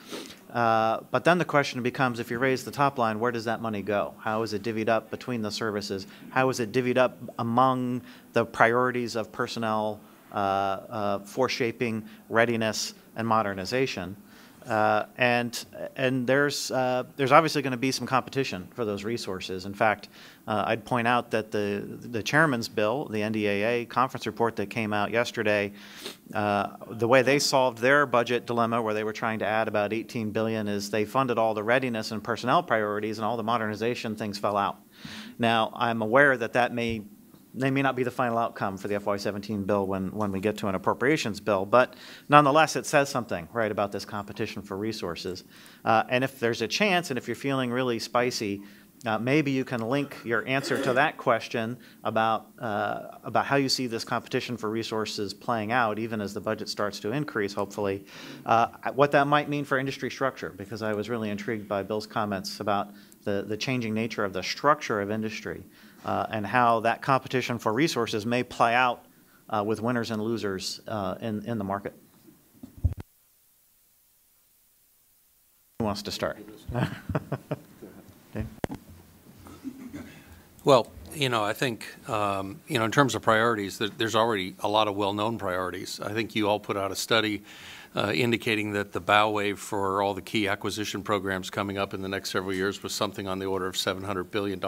But then the question becomes, if you raise the top line, where does that money go? How is it divvied up between the services? How is it divvied up among the priorities of personnel, foreshaping, readiness, and modernization? And there's obviously going to be some competition for those resources. In fact, I'd point out that the chairman's bill, the NDAA conference report that came out yesterday, the way they solved their budget dilemma, where they were trying to add about $18 billion, is they funded all the readiness and personnel priorities, and all the modernization things fell out. Now, I'm aware that they may not be the final outcome for the FY17 bill when we get to an appropriations bill, but nonetheless, it says something, right, about this competition for resources. And if there's a chance, and if you're feeling really spicy, maybe you can link your answer to that question about how you see this competition for resources playing out, even as the budget starts to increase, hopefully, what that might mean for industry structure, because I was really intrigued by Bill's comments about the changing nature of the structure of industry. And how that competition for resources may play out with winners and losers in the market. Who wants to start? Okay. Well, I think, in terms of priorities, there's already a lot of well-known priorities. I think you all put out a study indicating that the bow wave for all the key acquisition programs coming up in the next several years was something on the order of $700 billion.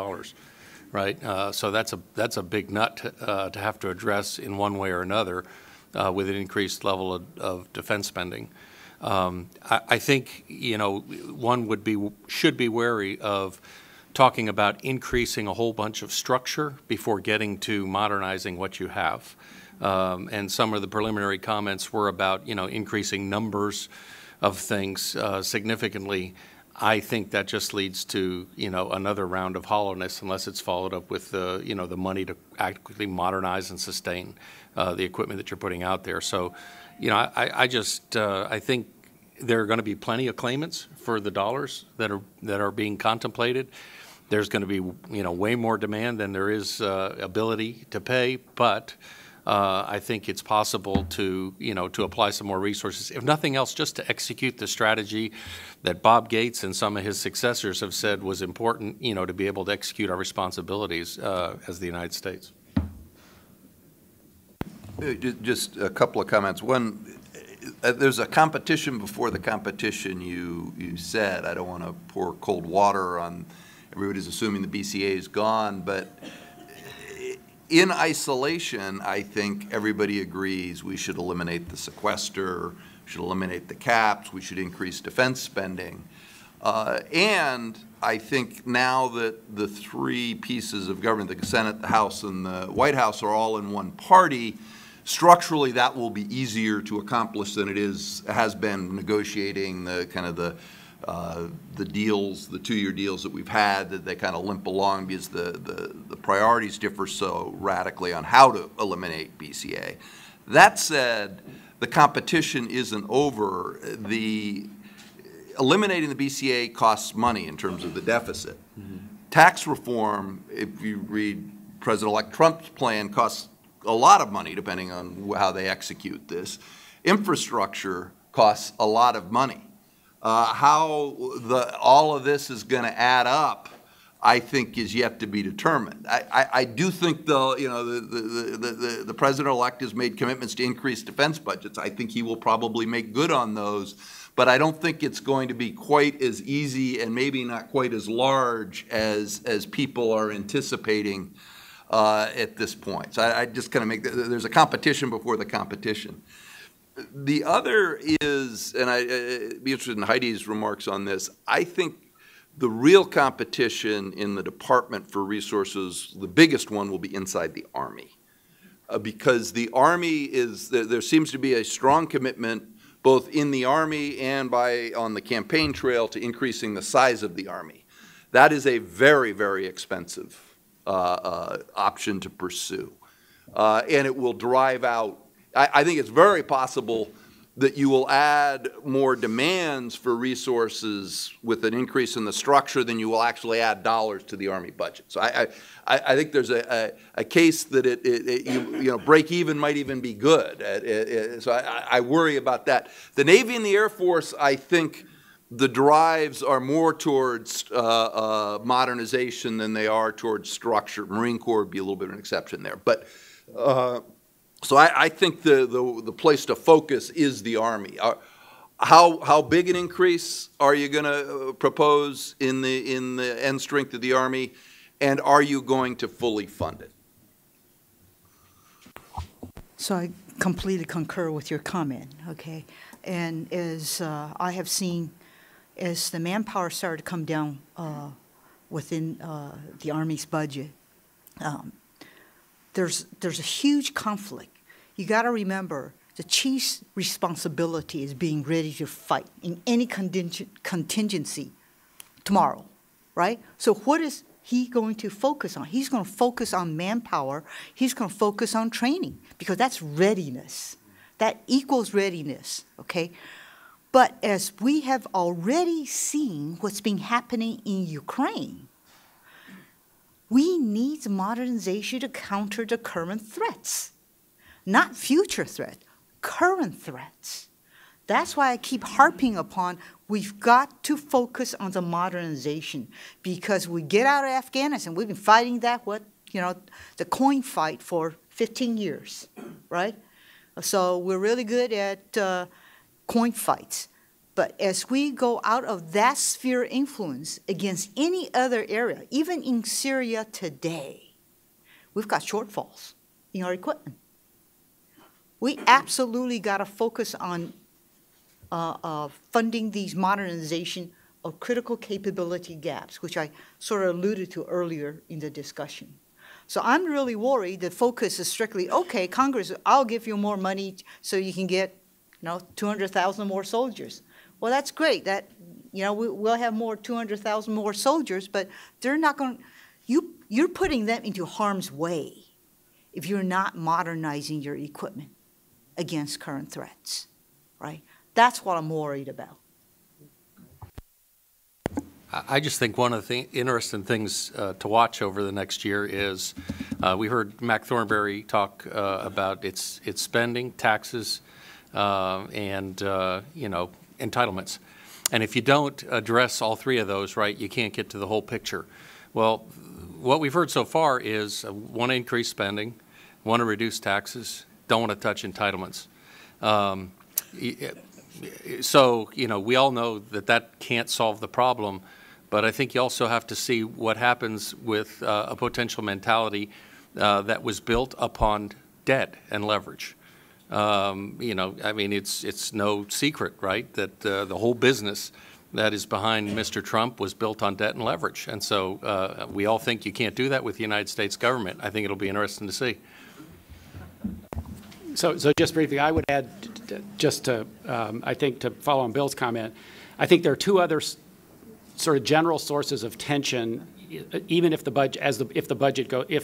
Right, so that's a big nut to have to address in one way or another with an increased level of defense spending. I think one should be wary of talking about increasing a whole bunch of structure before getting to modernizing what you have. And some of the preliminary comments were about increasing numbers of things significantly. I think that just leads to, another round of hollowness unless it's followed up with the, the money to actively modernize and sustain the equipment that you're putting out there. So, I think there are going to be plenty of claimants for the dollars that are being contemplated. There's going to be, way more demand than there is ability to pay, but I think it's possible to apply some more resources, if nothing else, just to execute the strategy that Bob Gates and some of his successors have said was important, to be able to execute our responsibilities as the United States. Just a couple of comments. One, there's a competition before the competition, you said. I don't want to pour cold water on everybody's assuming the BCA is gone, but in isolation, I think everybody agrees we should eliminate the sequester, should eliminate the caps, we should increase defense spending. And I think now that the three pieces of government, the Senate, the House, and the White House are all in one party, structurally that will be easier to accomplish than it has been negotiating the kind of the deals, the two-year deals that we've had, that they kind of limp along because the priorities differ so radically on how to eliminate BCA. That said, the competition isn't over. Eliminating the BCA costs money in terms of the deficit. Mm-hmm. Tax reform, if you read President-elect Trump's plan, costs a lot of money depending on how they execute this. Infrastructure costs a lot of money. How all of this is going to add up, I think, is yet to be determined. I do think, though, the president-elect has made commitments to increase defense budgets. I think he will probably make good on those, but I don't think it's going to be quite as easy and maybe not quite as large as people are anticipating at this point. So I just kind of there's a competition before the competition. The other is, and I'd be interested in Heidi's remarks on this, I think the real competition in the Department for Resources, the biggest one will be inside the Army. Because the Army there seems to be a strong commitment both in the Army and on the campaign trail to increasing the size of the Army. That is a very, very expensive option to pursue. And it will drive out, I think it's very possible that you will add more demands for resources with an increase in the structure than you will actually add dollars to the Army budget. So I think there's a case that you know, break even might even be good. So I worry about that. The Navy and the Air Force, I think the drives are more towards modernization than they are towards structure. Marine Corps would be a little bit of an exception there. But so I think the place to focus is the Army. How big an increase are you going to propose in the end strength of the Army, and are you going to fully fund it? So I completely concur with your comment, okay? And as I have seen, as the manpower started to come down within the Army's budget, there's a huge conflict. You got to remember, the chief's responsibility is being ready to fight in any contingency tomorrow, right? So what is he going to focus on? He's going to focus on manpower. He's going to focus on training, because that's readiness. That equals readiness, okay? But as we have already seen what's been happening in Ukraine, we need modernization to counter the current threats. Not future threats, current threats. That's why I keep harping upon we've got to focus on the modernization, because we get out of Afghanistan, we've been fighting that, the Cohen fight for 15 years, right? So we're really good at Cohen fights. But as we go out of that sphere of influence against any other area, even in Syria today, we've got shortfalls in our equipment. We absolutely got to focus on funding these modernization of critical capability gaps, which I sort of alluded to earlier in the discussion. So I'm really worried that focus is strictly, okay, Congress, I'll give you more money so you can get 200,000 more soldiers. Well, that's great. That, we'll have 200,000 more soldiers, but they're not going to, you're putting them into harm's way if you're not modernizing your equipment against current threats, right? That's what I'm worried about. I just think one of the interesting things to watch over the next year is we heard Mac Thornberry talk about its spending, taxes, and entitlements. And if you don't address all three of those, right, you can't get to the whole picture. Well, what we've heard so far is want to increase spending, want to reduce taxes, don't want to touch entitlements. So, we all know that can't solve the problem, but I think you also have to see what happens with a potential mentality that was built upon debt and leverage. I mean, it's no secret, right, that the whole business that is behind Mr. Trump was built on debt and leverage. And so we all think you can't do that with the United States government. I think it'll be interesting to see. So just briefly, I would add, just to, I think to follow on Bill's comment, I think there are two other sort of general sources of tension, even if the budget, if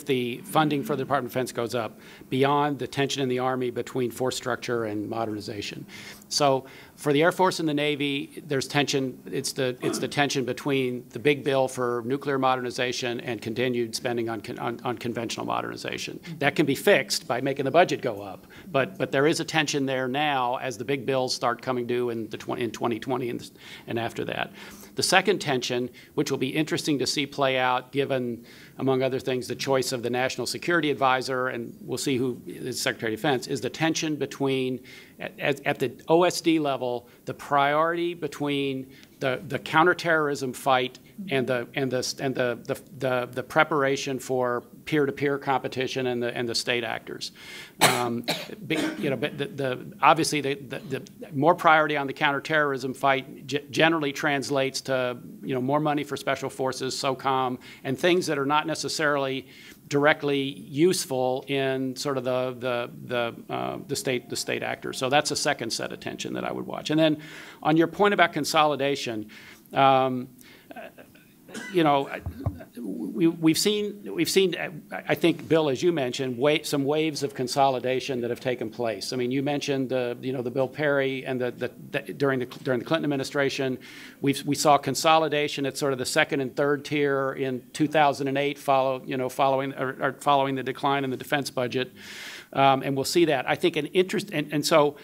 the funding for the Department of Defense goes up, beyond the tension in the Army between force structure and modernization. So for the Air Force and the Navy, there's tension. It's the tension between the big bill for nuclear modernization and continued spending on conventional modernization. That can be fixed by making the budget go up, but there is a tension there now as the big bills start coming due in 2020 and after that. The second tension, which will be interesting to see play out given, among other things, the choice of the National Security Advisor, and we'll see who is Secretary of Defense, is the tension between, at the OSD level, the priority between the counterterrorism fight and the preparation for peer-to-peer competition and the state actors. Obviously the more priority on the counterterrorism fight generally translates to more money for special forces, SOCOM, and things that are not necessarily directly useful in sort of the state actors. So that's a second set of tension that I would watch. And then on your point about consolidation, we've seen, I think, Bill, as you mentioned, some waves of consolidation that have taken place. I mean, you mentioned the Bill Perry and during the Clinton administration, we saw consolidation at sort of the second and third tier in 2008, following the decline in the defense budget. And we'll see that. I think and so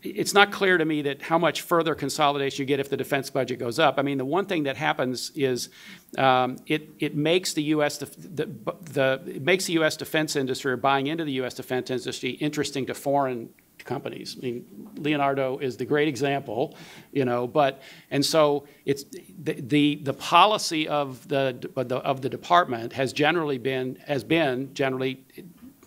it's not clear to me that how much further consolidation you get if the defense budget goes up. I mean, the one thing that happens is it makes the U.S. It makes the U.S. defense industry, or buying into the U.S. defense industry, interesting to foreign companies. I mean, Leonardo is the great example, and so it's the policy of the department has been generally,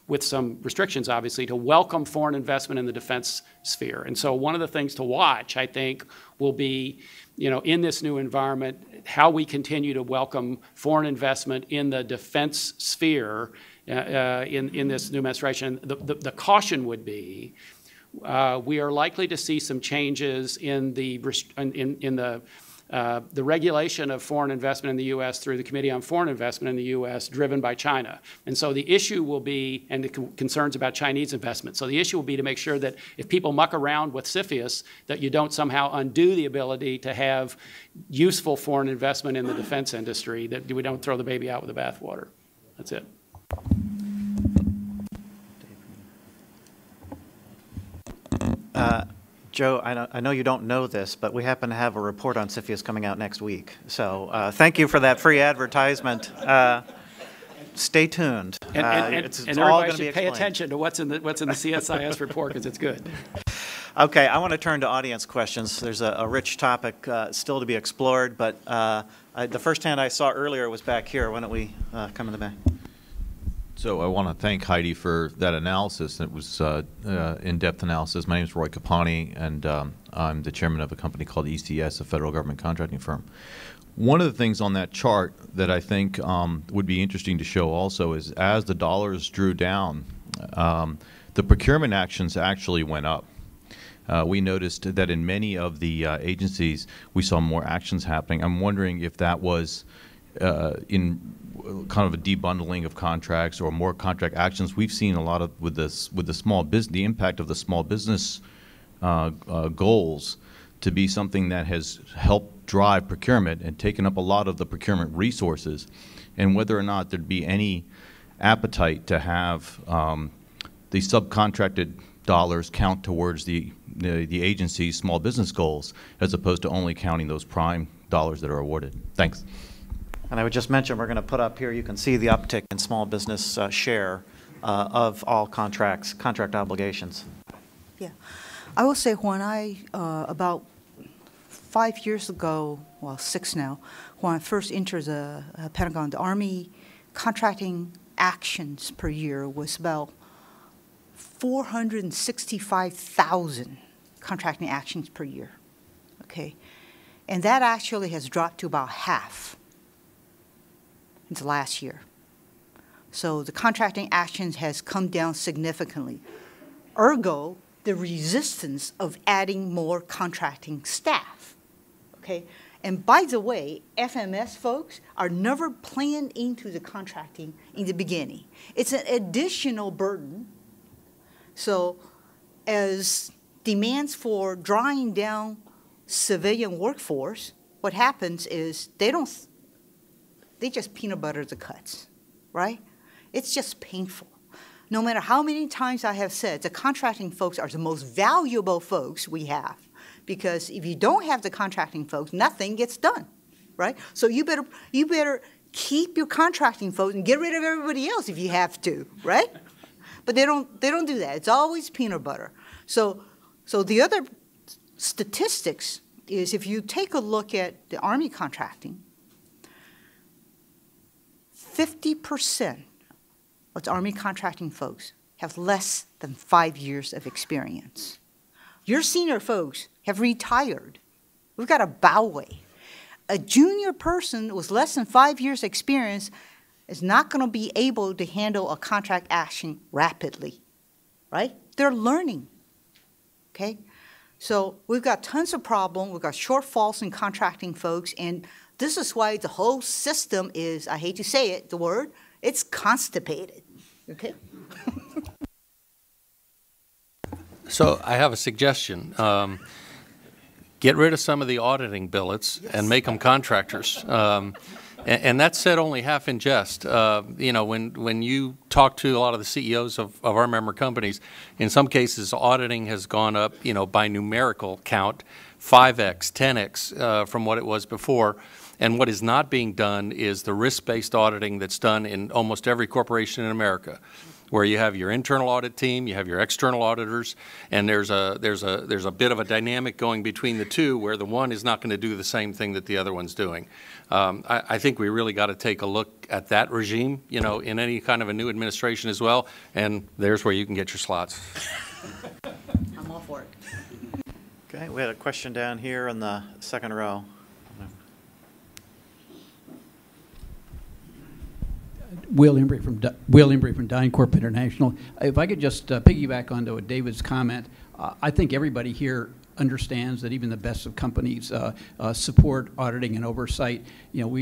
with some restrictions, obviously, to welcome foreign investment in the defense sphere. And so one of the things to watch, I think, will be, in this new environment, how we continue to welcome foreign investment in the defense sphere in this new administration. The caution would be we are likely to see some changes in the regulation of foreign investment in the U.S. through the Committee on Foreign Investment in the U.S. driven by China. And so the issue will be, and the concerns about Chinese investment. So the issue will be to make sure that if people muck around with CSIS, that you don't somehow undo the ability to have useful foreign investment in the defense industry, that we don't throw the baby out with the bathwater. That's it. Joe, I know you don't know this, but we happen to have a report on CFIUS coming out next week. So thank you for that free advertisement. Stay tuned. And everybody should pay attention to what's in the CSIS report, because it's good. Okay, I want to turn to audience questions. There's a rich topic still to be explored, but the first hand I saw earlier was back here. Why don't we come in the back? So I want to thank Heidi for that analysis. It was in-depth analysis. My name is Roy Capani, and I'm the chairman of a company called ECS, a federal government contracting firm. One of the things on that chart that I think would be interesting to show also is as the dollars drew down, the procurement actions actually went up. We noticed that in many of the agencies, we saw more actions happening. I'm wondering if that was in kind of a debundling of contracts or more contract actions. We've seen a lot of with the small business, the impact of the small business goals to be something that has helped drive procurement and taken up a lot of the procurement resources, and whether or not there'd be any appetite to have the subcontracted dollars count towards the agency's small business goals, as opposed to only counting those prime dollars that are awarded. Thanks. And I would just mention, we're going to put up here, you can see the uptick in small business share of all contract obligations. Yeah. I will say when about 5 years ago, well, 6 now, when I first entered the Pentagon, the Army contracting actions per year was about 465,000 contracting actions per year, okay? And that actually has dropped to about half into last year. So the contracting actions has come down significantly. Ergo, the resistance of adding more contracting staff, okay? And by the way, FMS folks are never planned into the contracting in the beginning. It's an additional burden. So as demands for drawing down civilian workforce, what happens is they just peanut butter the cuts, right? It's just painful. No matter how many times I have said, the contracting folks are the most valuable folks we have, because if you don't have the contracting folks, nothing gets done, right? So you better keep your contracting folks and get rid of everybody else if you have to, right? But they don't do that. It's always peanut butter. So the other statistics is, if you take a look at the Army contracting, 50% of the Army contracting folks have less than 5 years of experience. Your senior folks have retired. We've got a bow wave. A junior person with less than 5 years experience is not going to be able to handle a contract action rapidly, right? They're learning, okay? So we've got tons of problems. We've got shortfalls in contracting folks, and This is why the whole system is, I hate to say it, the word, it's constipated, okay? So I have a suggestion. Get rid of some of the auditing billets and make them contractors. And that's said only half in jest. You know, when you talk to a lot of the CEOs of our member companies, in some cases auditing has gone up, you know, by numerical count, 5x, 10x from what it was before. And what is not being done is the risk-based auditing that's done in almost every corporation in America, where you have your internal audit team, you have your external auditors, and there's a bit of a dynamic going between the two where the one is not going to do the same thing that the other one's doing. I think we really got to take a look at that regime, you know, in any kind of a new administration as well, and there's where you can get your slots. I'm all for it. Okay, we had a question down here in the second row. Will Embry from DynCorp International. If I could just piggyback onto David's comment, I think everybody here understands that even the best of companies support auditing and oversight. You know,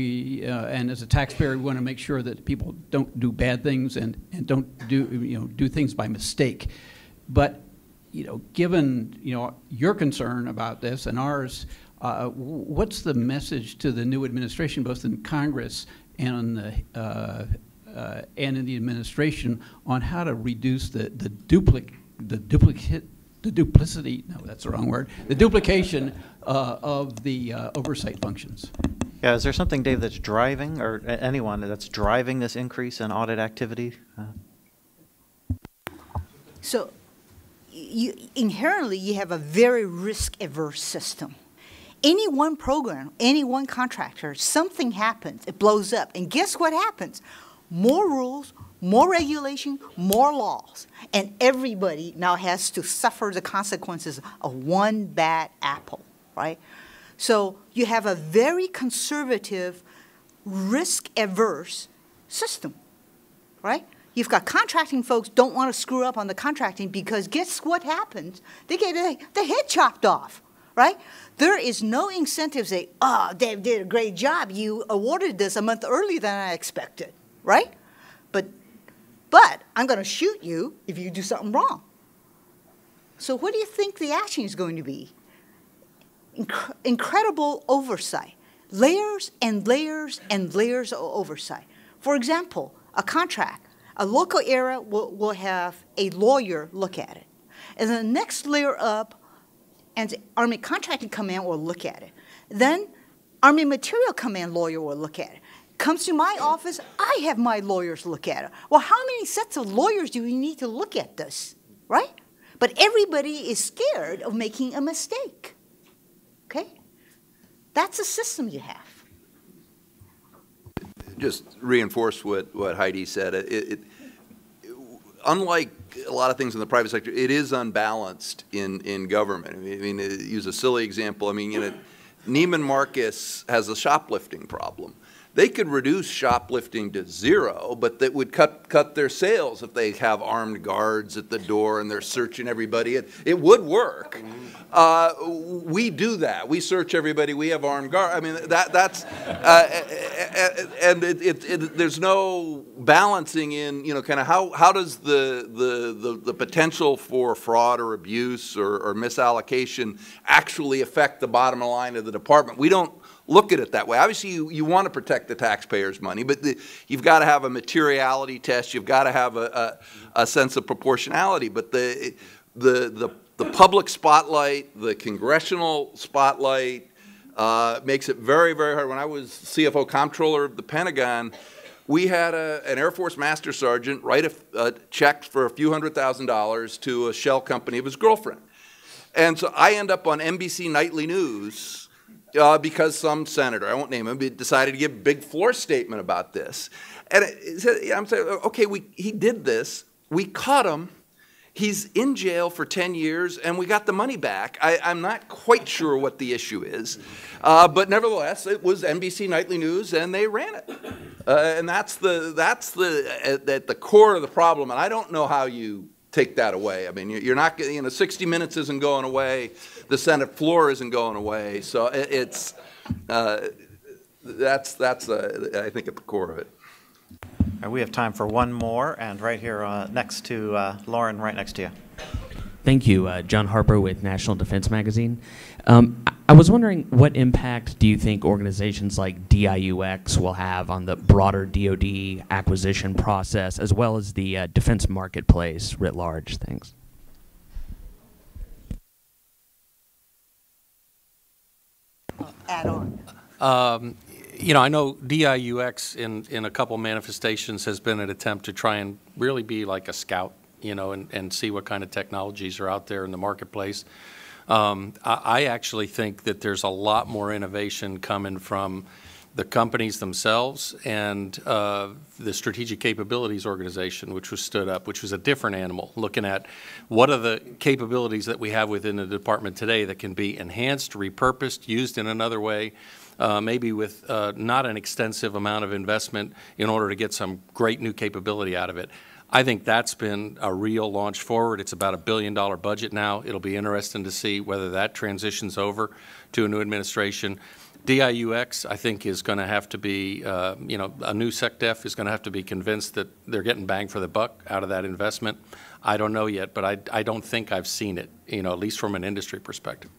and as a taxpayer, we want to make sure that people don't do bad things and don't do things by mistake. But you know, given your concern about this and ours, what's the message to the new administration, both in Congress and in the administration, on how to reduce the duplicity, no, that's the wrong word, the duplication of the oversight functions? Yeah, is there something, Dave, that's driving, or anyone that's driving this increase in audit activity? So inherently, you have a very risk-averse system. Any one program, any one contractor, something happens, it blows up. And guess what happens? More rules, more regulation, more laws. And everybody now has to suffer the consequences of one bad apple, right? So you have a very conservative, risk-averse system, right? You've got contracting folks don't want to screw up on the contracting because guess what happens? They get the head chopped off, right? There is no incentive to say, oh, Dave did a great job. You awarded this a month earlier than I expected, right? But I'm going to shoot you if you do something wrong. So what do you think the action is going to be? Incredible oversight. Layers and layers and layers of oversight. For example, a contract. A local area will have a lawyer look at it. And then the next layer up, and the Army Contracting Command will look at it. Then Army Material Command lawyer will look at it. Comes to my office, I have my lawyers look at it. Well, how many sets of lawyers do we need to look at this, right? But everybody is scared of making a mistake, okay? That's a system you have. Just reinforce what Heidi said. Unlike a lot of things in the private sector, it is unbalanced in government. I mean, use a silly example. I mean, Neiman Marcus has a shoplifting problem. They could reduce shoplifting to zero, but that would cut their sales if they have armed guards at the door and they're searching everybody. It would work. We do that. We search everybody. We have armed guards. I mean, that's and there's no balancing in kind of how does the potential for fraud or abuse or misallocation actually affect the bottom line of the department. We don't look at it that way. Obviously, you want to protect the taxpayers' money, but you've got to have a materiality test. You've got to have a sense of proportionality. But the public spotlight, the congressional spotlight, makes it very, very hard. When I was CFO comptroller of the Pentagon, we had an Air Force Master Sergeant write a check for a few $100,000 to a shell company of his girlfriend. And so I end up on NBC Nightly News because some senator, I won't name him, decided to give a big floor statement about this. And I'm saying, okay, he did this. We caught him. He's in jail for 10 years, and we got the money back. I'm not quite sure what the issue is. But nevertheless, it was NBC Nightly News, and they ran it. And that's at the core of the problem. And I don't know how you take that away. I mean, you're not, 60 Minutes isn't going away. The Senate floor isn't going away. So That's I think, at the core of it. We have time for one more, and right here next to Lauren, right next to you. Thank you. John Harper with National Defense Magazine. I was wondering, what impact do you think organizations like DIUX will have on the broader DoD acquisition process, as well as the defense marketplace writ large? Thanks. Add on. You know, I know DIUX in a couple manifestations has been an attempt to try and really be like a scout, you know, and see what kind of technologies are out there in the marketplace. I actually think that there's a lot more innovation coming from the companies themselves and the Strategic Capabilities Organization, which was stood up, which was a different animal, looking at what are the capabilities that we have within the department today that can be enhanced, repurposed, used in another way, maybe with not an extensive amount of investment in order to get some great new capability out of it. I think that's been a real launch forward. It's about $1 billion budget now. It'll be interesting to see whether that transitions over to a new administration. DIUX, I think, is going to have to be, you know, a new SecDef is going to have to be convinced that they're getting bang for the buck out of that investment. I don't know yet, but I don't think I've seen it, you know, at least from an industry perspective.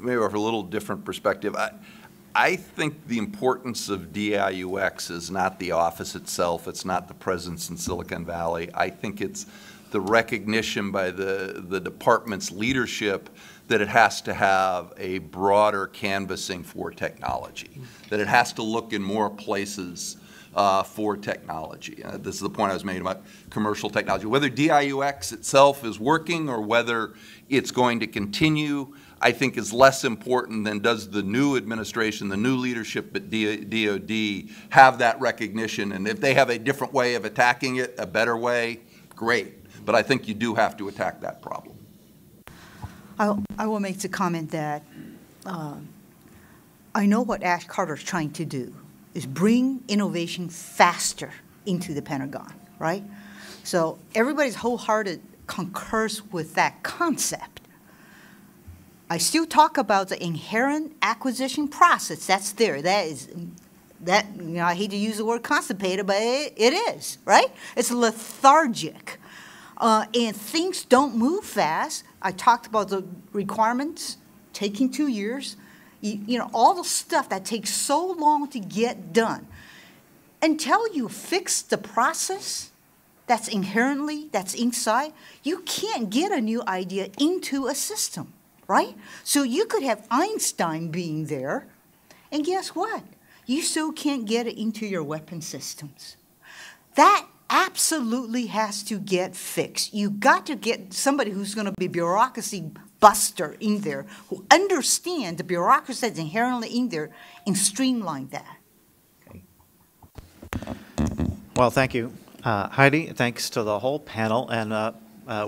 Maybe from a little different perspective. I think the importance of DIUX is not the office itself. It's not the presence in Silicon Valley. I think it's the recognition by the department's leadership that it has to have a broader canvassing for technology, that it has to look in more places for technology. This is the point I was making about commercial technology. Whether DIUX itself is working or whether it's going to continue, I think is less important than does the new administration, the new leadership at DOD have that recognition. And if they have a different way of attacking it, a better way, great. But I think you do have to attack that problem. I will make the comment that I know what Ash Carter is trying to do is bring innovation faster into the Pentagon, right? So everybody's wholehearted concurs with that concept. I still talk about the inherent acquisition process. That's there. That you know, I hate to use the word constipated, but it is, right? It's lethargic. And things don't move fast. I talked about the requirements taking 2 years. You know, all the stuff that takes so long to get done. Until you fix the process that's inside, you can't get a new idea into a system. Right? So you could have Einstein being there, and guess what? You still can't get it into your weapon systems. That absolutely has to get fixed. You got to get somebody who's going to be bureaucracy buster in there, who understand the bureaucracy that's inherently in there, and streamline that. Okay. Well, thank you, Heidi. Thanks to the whole panel. And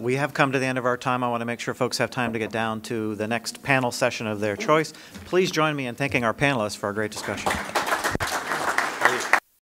we have come to the end of our time. I want to make sure folks have time to get down to the next panel session of their choice. Please join me in thanking our panelists for a great discussion.